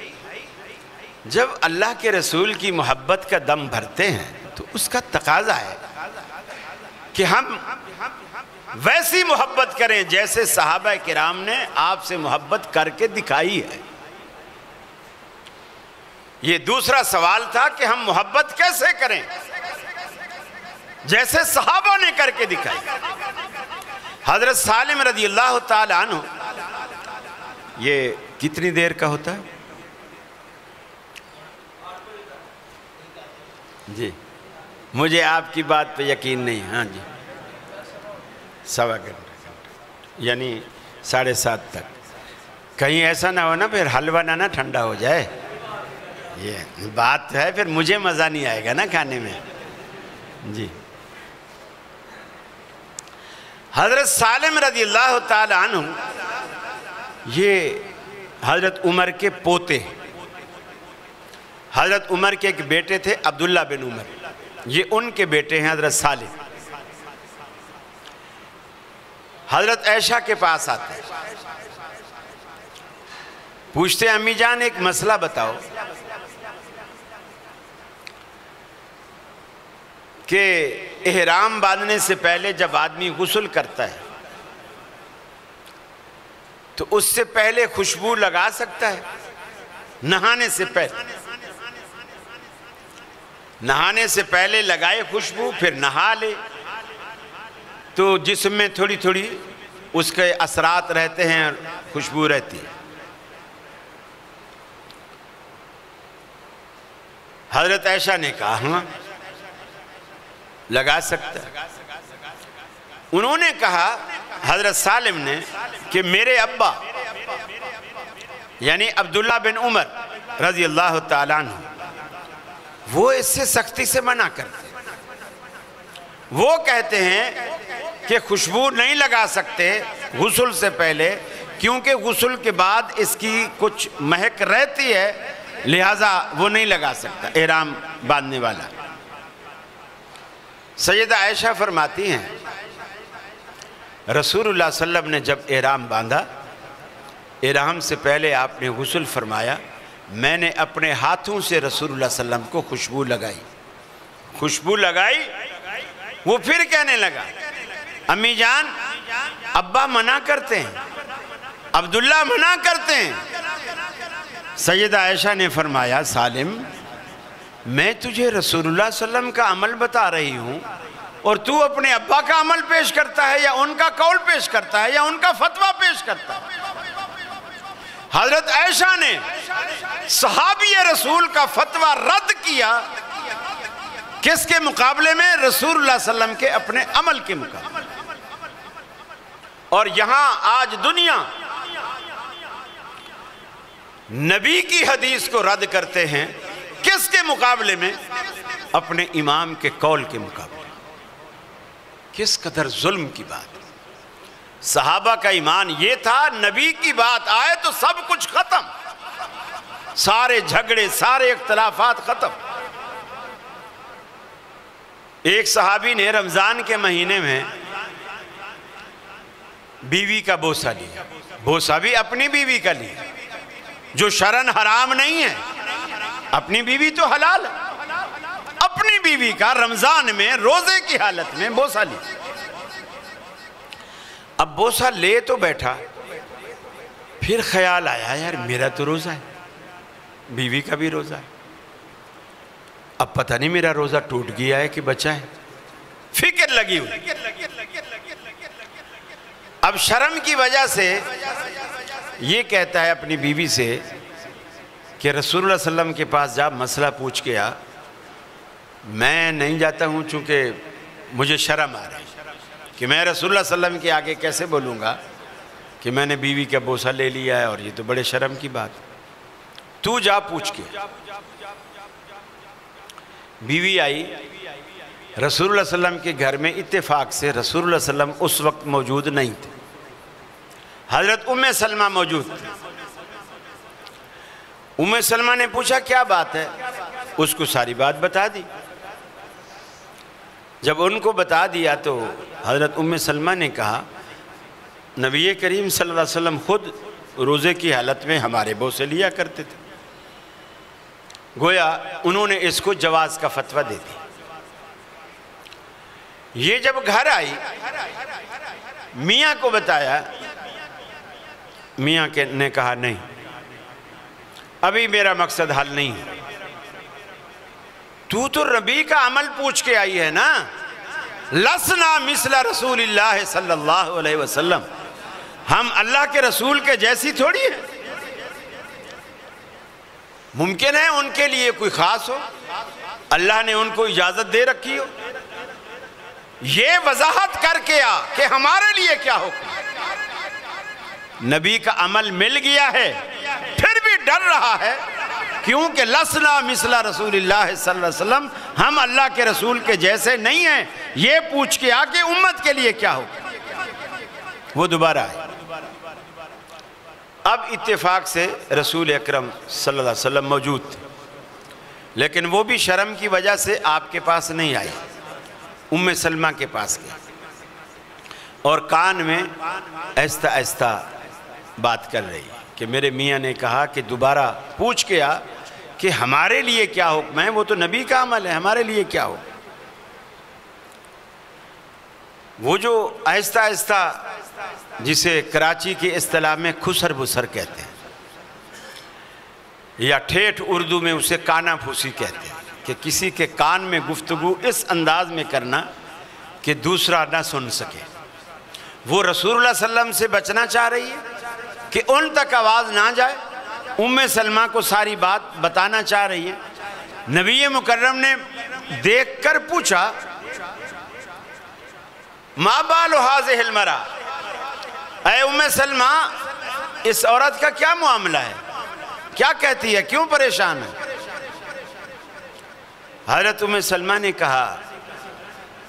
جب اللہ کے رسول کی محبت کا دم بھرتے ہیں تو اس کا تقاضا ہے کہ ہم ویسی محبت کریں جیسے صحابہ کرام نے آپ سے محبت کر کے دکھائی ہے۔ یہ دوسرا سوال تھا کہ ہم محبت کیسے کریں جیسے صحابہ نے کر کے دکھائی۔ حضرت سالم رضی اللہ تعالی عنہ، یہ کتنی دیر کا ہوتا ہے جی؟ مجھے آپ کی بات پہ یقین نہیں۔ ہاں جی، 1.25 گھنٹہ، یعنی 7:30 تک۔ کہیں ایسا نہ ہو نا پھر حلوہ نہ ٹھنڈا ہو جائے، یہ بات ہے، پھر مجھے مزہ نہیں آئے گا نا کھانے میں جی۔ حضرت سالم رضی اللہ تعالی عنہ یہ حضرت عمر کے پوتے، حضرت عمر کے ایک بیٹے تھے عبداللہ بن عمر، یہ ان کے بیٹے ہیں حضرت سالم۔ حضرت عائشہ کے پاس آتے ہیں، پوچھتے ہیں امی جان ایک مسئلہ بتاؤ کہ احرام باندھنے سے پہلے جب آدمی غسل کرتا ہے تو اس سے پہلے خوشبو لگا سکتا ہے؟ نہانے سے پہلے، نہانے سے پہلے لگائے خوشبو، پھر نہا لے تو جسم میں تھوڑی تھوڑی اس کے اثرات رہتے ہیں اور خوشبو رہتی ہے۔ حضرت عائشہ نے کہا ہاں لگا سکتا ہے۔ انہوں نے کہا حضرت سالم نے کہ میرے ابا یعنی عبداللہ بن عمر رضی اللہ تعالیٰ عنہ وہ اس سے سختی سے منع کرتے ہیں۔ وہ کہتے ہیں کہ خوشبو نہیں لگا سکتے غسل سے پہلے، کیونکہ غسل کے بعد اس کی کچھ مہک رہتی ہے، لہٰذا وہ نہیں لگا سکتا احرام باندھنے والا۔ سیدہ عائشہ فرماتی ہیں رسول اللہ صلی اللہ علیہ وسلم نے جب احرام باندھا، احرام سے پہلے آپ نے غسل فرمایا، میں نے اپنے ہاتھوں سے رسول اللہ صلی اللہ علیہ وسلم کو خوشبو لگائی، وہ پھر کہنے لگا امی جان ابا منع کرتے ہیں، عبداللہ منع کرتے ہیں۔ سیدہ عائشہ نے فرمایا سالم میں تجھے رسول اللہ صلی اللہ علیہ وسلم کا عمل بتا رہی ہوں اور تو اپنے ابا کا عمل پیش کرتا ہے یا ان کا قول پیش کرتا ہے یا ان کا فتویٰ پیش کرتا ہے۔ حضرت عائشہ نے صحابی رسول کا فتویٰ رد کیا، کس کے مقابلے میں؟ رسول اللہ صلی اللہ علیہ وسلم کے اپنے عمل کے مقابلے۔ اور یہاں آج دنیا نبی کی حدیث کو رد کرتے ہیں، کس کے مقابلے میں؟ اپنے امام کے قول کے مقابلے۔ کس قدر ظلم کی بات۔ صحابہ کا ایمان یہ تھا نبی کی بات آئے تو سب کچھ ختم، سارے جھگڑے سارے اختلافات ختم۔ ایک صحابی نے رمضان کے مہینے میں بیوی کا بوسہ لیا، بوسہ بھی اپنی بیوی کا لیا جو شرعاً حرام نہیں ہے، اپنی بیوی تو حلال ہے، اپنی بیوی کا رمضان میں روزے کی حالت میں بوسہ لیا۔ اب بوسہ لے تو بیٹھا، پھر خیال آیا یار میرا تو روزہ ہے، بیوی کا بھی روزہ ہے، اب پتہ نہیں میرا روزہ ٹوٹ گیا ہے کہ بچا ہے، فکر لگی ہوئی۔ اب شرم کی وجہ سے یہ کہتا ہے اپنی بیوی سے کہ رسول اللہ صلی اللہ علیہ وسلم کے پاس جا مسئلہ پوچھ کے آ، میں نہیں جاتا ہوں چونکہ مجھے شرم آ رہی کہ میں رسول اللہ صلی اللہ علیہ وسلم کے آگے کیسے بولوں گا کہ میں نے بیوی کا بوسہ لے لیا ہے، اور یہ تو بڑے شرم کی بات، تو جا پوچھ کے۔ بیوی آئی، رسول اللہ صلی اللہ علیہ وسلم کے گھر میں اتفاق سے رسول اللہ صلی اللہ علیہ وسلم اس وقت موجود نہیں تھے، حضرت ام سلمہ موجود تھے۔ ام سلمہ نے پوچھا کیا بات ہے، اس کو ساری بات بتا دی۔ جب ان کو بتا دیا تو حضرت ام سلمہ نے کہا نبی کریم صلی اللہ علیہ وسلم خود روزے کی حالت میں ہمارے بوسے لیا کرتے تھے۔ گویا انہوں نے اس کو جواز کا فتویٰ دے دیا۔ یہ جب گھر آئی میاں کو بتایا، میاں نے کہا نہیں ابھی میرا مقصد حل نہیں ہے، تو نبی کا عمل پوچھ کے آئی ہے نا، لسنا مثل رسول اللہ صلی اللہ علیہ وسلم، ہم اللہ کے رسول کے جیسی تھوڑی ہے، ممکن ہے ان کے لیے کوئی خاص ہو، اللہ نے ان کو اجازت دے رکھی ہو، یہ وضاحت کر کے آ کہ ہمارے لیے کیا حکم۔ نبی کا عمل مل گیا ہے پھر بھی ڈر رہا ہے، کیونکہ لسنا مثل رسول اللہ صلی اللہ علیہ وسلم، ہم اللہ کے رسول کے جیسے نہیں ہیں، یہ پوچھ کے آ کہ امت کے لیے کیا حکم۔ وہ دوبارہ آئے، اب اتفاق سے رسول اکرم صلی اللہ علیہ وسلم موجود تھے، لیکن وہ بھی شرم کی وجہ سے آپ کے پاس نہیں آئے، ام سلمہ کے پاس گئے اور کان میں آہستہ آہستہ بات کر رہی کہ میرے میاں نے کہا کہ دوبارہ پوچھ کے آ کہ ہمارے لیے کیا حکم ہے، وہ تو نبی کا عمل ہے، ہمارے لیے کیا حکم۔ وہ جو آہستہ آہستہ جسے کراچی کی اصطلاح میں خسر بسر کہتے ہیں یا ٹھیٹھ اردو میں اسے کانا پھوسی کہتے ہیں، کہ کسی کے کان میں گفتگو اس انداز میں کرنا کہ دوسرا نہ سن سکے، وہ رسول اللہ صلی اللہ علیہ وسلم سے بچنا چاہ رہی ہے کہ ان تک آواز نہ جائے، ام سلمہ کو ساری بات بتانا چاہ رہی ہے۔ نبی مکرم نے دیکھ کر پوچھا ما بال هذه المرأة، اے ام سلمہ اس عورت کا کیا معاملہ ہے، کیا کہتی ہے، کیوں پریشان ہے؟ حضرت ام سلمہ نے کہا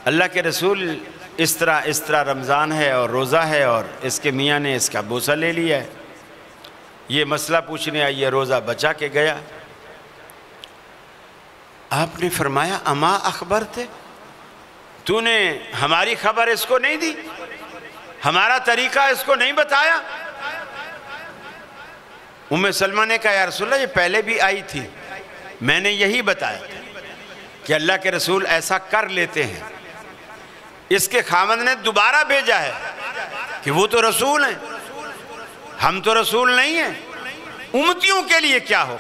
اللہ کے رسول اس طرح رمضان ہے اور روزہ ہے اور اس کے میاں نے اس کا بوسہ لے لیا ہے، یہ مسئلہ پوچھنے آئی ہے، روزہ بچا کے گیا۔ آپ نے فرمایا اما اخبر تھے، تو نے ہماری خبر اس کو نہیں دی؟ ہمارا طریقہ اس کو نہیں بتایا؟ ام سلمہ نے کہا یا رسول اللہ یہ پہلے بھی آئی تھی، میں نے یہی بتایا کہ اللہ کے رسول ایسا کر لیتے ہیں۔ اس کے خاوند نے دوبارہ بھیجا ہے کہ وہ تو رسول ہیں، ہم تو رسول نہیں ہیں، امتیوں کے لیے کیا ہو؟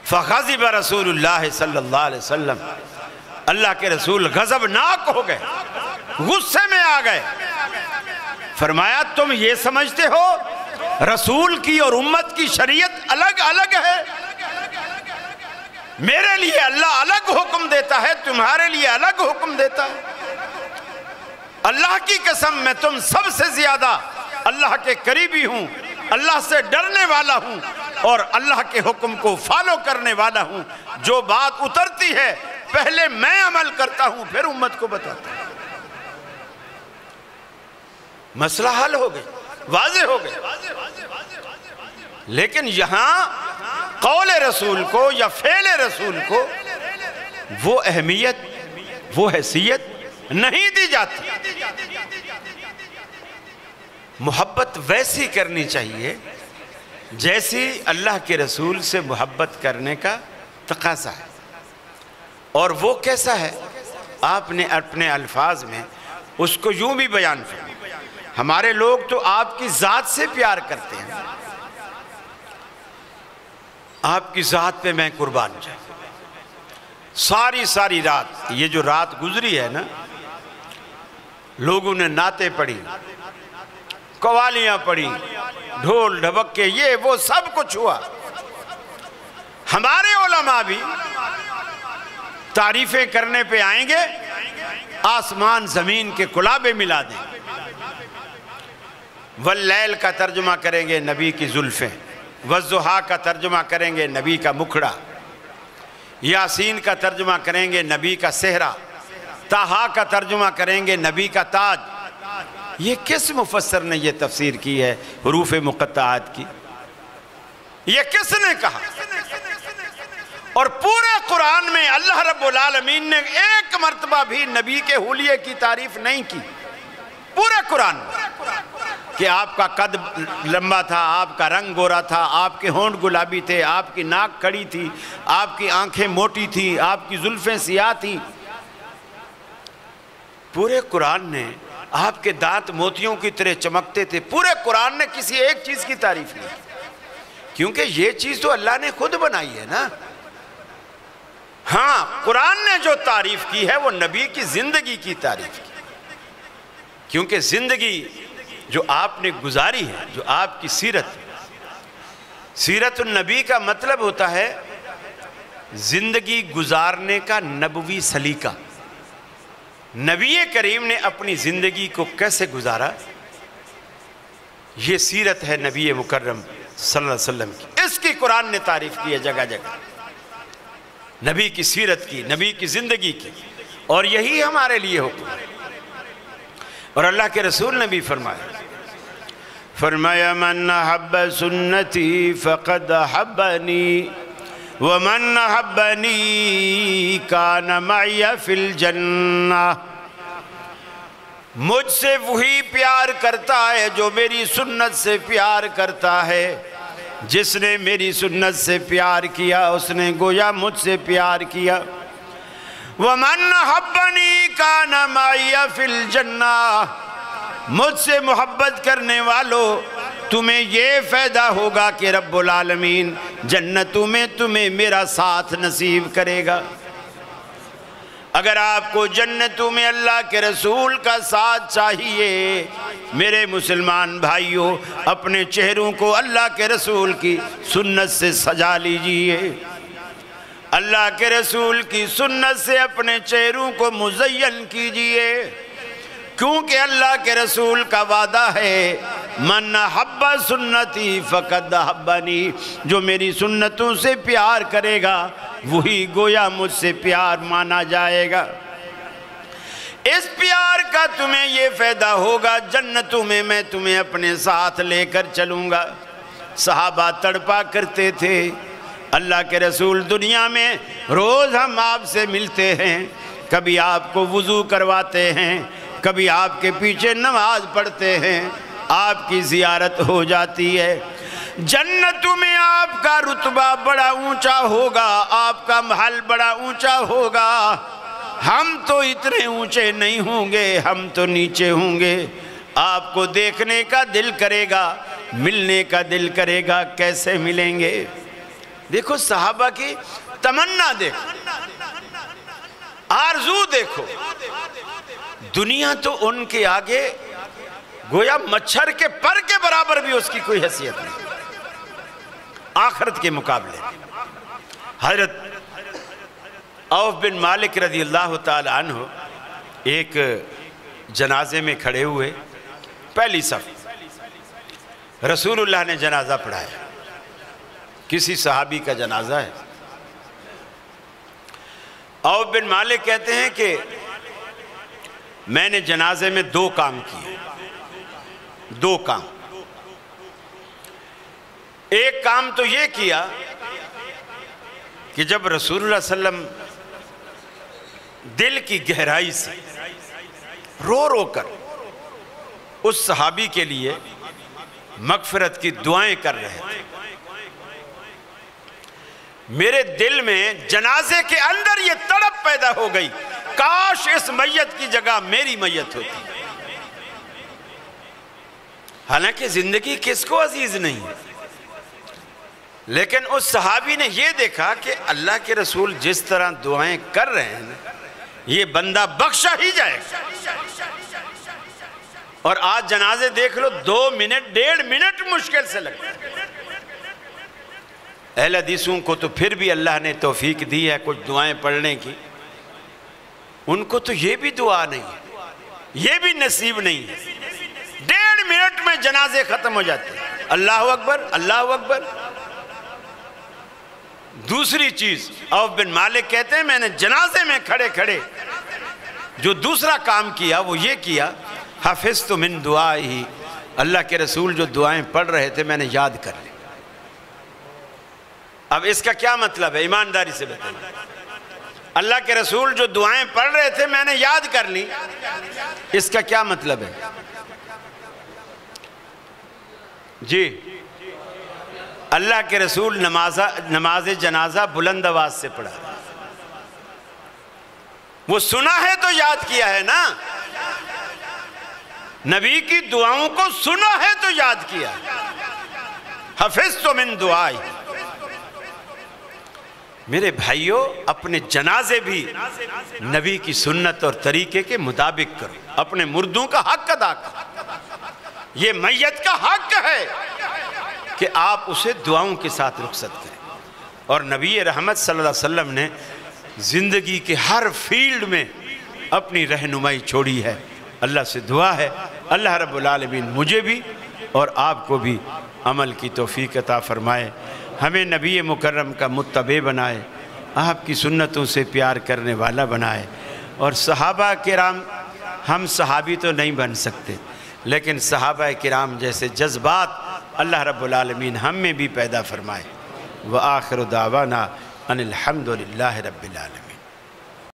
فغضب رسول اللہ صلی اللہ علیہ وسلم، اللہ کے رسول غضبناک ہو گئے، غصے میں آ گئے۔ فرمایا تم یہ سمجھتے ہو رسول کی اور امت کی شریعت الگ الگ ہے؟ میرے لیے اللہ الگ حکم دیتا ہے، تمہارے لیے الگ حکم دیتا ہے۔ اللہ کی قسم میں تم سب سے زیادہ اللہ کے قریبی ہوں، اللہ سے ڈرنے والا ہوں اور اللہ کے حکم کو فالو کرنے والا ہوں۔ جو بات اترتی ہے پہلے میں عمل کرتا ہوں پھر امت کو بتاتا ہوں۔ مسئلہ حل ہو گئی، واضح ہو گئی۔ لیکن یہاں قول رسول کو یا فعل رسول کو وہ اہمیت، وہ حیثیت نہیں دی جاتی۔ محبت ویسی کرنی چاہیے جیسی اللہ کے رسول سے محبت کرنے کا تقاضا ہے۔ اور وہ کیسا ہے آپ نے اپنے الفاظ میں اس کو یوں بھی بیان فرمایا۔ ہمارے لوگ تو آپ کی ذات سے پیار کرتے ہیں، آپ کی ذات پہ میں قربان جاؤں۔ ساری رات، یہ جو رات گزری ہے نا، لوگوں نے نعتیں پڑھی، قوالیاں پڑھی، ڈھول ڈھبکے، یہ وہ سب کچھ ہوا۔ ہمارے علماء بھی تعریفیں کرنے پہ آئیں گے، آسمان زمین کے کلابے ملا دیں۔ واللیل کا ترجمہ کریں گے نبی کی زلفیں، والضحیٰ کا ترجمہ کریں گے نبی کا مکھڑا، یاسین کا ترجمہ کریں گے نبی کا صحرا، طٰہٰ کا ترجمہ کریں گے نبی کا تاج۔ یہ کس مفسر نے یہ تفسیر کی ہے حروف مقطعات کی؟ یہ کس نے کہا؟ اور پورے قرآن میں اللہ رب العالمین نے ایک مرتبہ بھی نبی کے حلیے کی تعریف نہیں کی، پورے قرآن میں، کہ آپ کا قد لمبا تھا، آپ کا رنگ گورا تھا، آپ کے ہونٹ گلابی تھے، آپ کی ناک کڑی تھی، آپ کی آنکھیں موٹی تھی، آپ کی زلفیں سیاہ تھی۔ پورے قرآن نے آپ کے دانت موتیوں کی طرح چمکتے تھے، پورے قرآن نے کسی ایک چیز کی تعریف نہیں، کیونکہ یہ چیز تو اللہ نے خود بنائی ہے نا۔ ہاں، قرآن نے جو تعریف کی ہے وہ نبی کی زندگی کی تعریف کی، کیونکہ زندگی جو آپ نے گزاری ہے، جو آپ کی سیرت النبی کا مطلب ہوتا ہے زندگی گزارنے کا نبوی سلیقہ۔ نبی کریم نے اپنی زندگی کو کیسے گزارا، یہ سیرت ہے نبی مکرم صلی اللہ علیہ وسلم کی۔ اس کی قرآن نے تعریف کی ہے جگہ جگہ، نبی کی سیرت کی، نبی کی زندگی کی، اور یہی ہمارے لیے حکم ہے۔ اور اللہ کے رسول نے بھی فرمایا من احب سنتی فقد احبنی ومن احبنی کان معی فی الجنہ۔ مجھ سے وہی پیار کرتا ہے جو میری سنت سے پیار کرتا ہے، جس نے میری سنت سے پیار کیا اس نے گویا مجھ سے پیار کیا۔ وَمَنْ أَحَبَّنِي كَانَ مَعِيَ فِي الْجَنَّةِ، مجھ سے محبت کرنے والو تمہیں یہ فائدہ ہوگا کہ رب العالمین جنتوں میں تمہیں میرا ساتھ نصیب کرے گا۔ اگر آپ کو جنتوں میں اللہ کے رسول کا ساتھ چاہیے، میرے مسلمان بھائیوں، اپنے چہروں کو اللہ کے رسول کی سنت سے سجا لیجئے، اللہ کے رسول کی سنت سے اپنے چہروں کو مزین کیجئے، کیونکہ اللہ کے رسول کا وعدہ ہے من احب سنتی فقد احبنی، جو میری سنتوں سے پیار کرے گا وہی گویا مجھ سے پیار مانا جائے گا۔ اس پیار کا تمہیں یہ فائدہ ہوگا، جنتوں میں میں تمہیں اپنے ساتھ لے کر چلوں گا۔ صحابہ تڑپا کرتے تھے، اللہ کے رسول دنیا میں روز ہم آپ سے ملتے ہیں، کبھی آپ کو وضو کرواتے ہیں، کبھی آپ کے پیچھے نماز پڑھتے ہیں، آپ کی زیارت ہو جاتی ہے۔ جنت میں آپ کا رتبہ بڑا اونچا ہوگا، آپ کا محل بڑا اونچا ہوگا۔ ہم تو اتنے اونچے نہیں ہوں گے، ہم تو نیچے ہوں گے۔ آپ کو دیکھنے کا دل کرے گا، ملنے کا دل کرے گا، کیسے ملیں گے؟ دیکھو صحابہ کی تمنا دیکھو، آرزو دیکھو۔ دنیا تو ان کے آگے گویا مچھر کے پر کے برابر بھی اس کی کوئی حیثیت نہیں، آخرت کے مقابلے۔ حضرت عوف بن مالک رضی اللہ تعالی عنہ ایک جنازے میں کھڑے ہوئے، پہلی صف، رسول اللہ نے جنازہ پڑھایا، کسی صحابی کا جنازہ ہے۔ عوف بن مالک کہتے ہیں کہ میں نے جنازے میں دو کام کیے، دو کام۔ ایک کام تو یہ کیا کہ جب رسول اللہ صلی اللہ علیہ وسلم دل کی گہرائی سے رو رو کر اس صحابی کے لیے مغفرت کی دعائیں کر رہے تھے، میرے دل میں جنازے کے اندر یہ تڑپ پیدا ہو گئی، کاش اس میت کی جگہ میری میت ہوتی۔ حالانکہ زندگی کس کو عزیز نہیں ہے، لیکن اس صحابی نے یہ دیکھا کہ اللہ کے رسول جس طرح دعائیں کر رہے ہیں یہ بندہ بخشا ہی جائے گا۔ اور آج جنازے دیکھ لو، 2 منٹ 1.5 منٹ مشکل سے لگتے ہیں۔ اہل حدیثوں کو تو پھر بھی اللہ نے توفیق دی ہے کچھ دعائیں پڑھنے کی، ان کو تو یہ بھی دعا نہیں ہے، یہ بھی نصیب نہیں ہے۔ 1.5 منٹ میں جنازے ختم ہو جاتے ہیں۔ اللہ اکبر، اللہ اکبر۔ دوسری چیز عوف بن مالک کہتے ہیں میں نے جنازے میں کھڑے کھڑے جو دوسرا کام کیا وہ یہ کیا، حفظت من دعائہی، اللہ کے رسول جو دعائیں پڑھ رہے تھے میں نے یاد کر لی۔ اب اس کا کیا مطلب ہے؟ ایمانداری سے بتائیں۔ اللہ کے رسول جو دعائیں پڑھ رہے تھے میں نے یاد کر لی، اس کا کیا مطلب ہے؟ جی، اللہ کے رسول نماز جنازہ بلند آواز سے پڑھا، وہ سنا ہے تو یاد کیا ہے نا، نبی کی دعاؤں کو سنا ہے تو یاد کیا۔ حفظت من دعائی۔ میرے بھائیوں، اپنے جنازے بھی نبی کی سنت اور طریقے کے مطابق کرو، اپنے مردوں کا حق ادا کرو۔ یہ میت کا حق ہے کہ آپ اسے دعاؤں کے ساتھ رخصت کریں۔ اور نبی رحمت صلی اللہ علیہ وسلم نے زندگی کے ہر فیلڈ میں اپنی رہنمائی چھوڑی ہے۔ اللہ سے دعا ہے اللہ رب العالمین مجھے بھی اور آپ کو بھی عمل کی توفیق عطا فرمائے، ہمیں نبی مکرم کا متبع بنائے، آپ کی سنتوں سے پیار کرنے والا بنائے۔ اور صحابہ کرام، ہم صحابی تو نہیں بن سکتے لیکن صحابہ کرام جیسے جذبات اللہ رب العالمین ہم میں بھی پیدا فرمائے۔ وآخر دعوانا ان الحمد للہ رب العالمین۔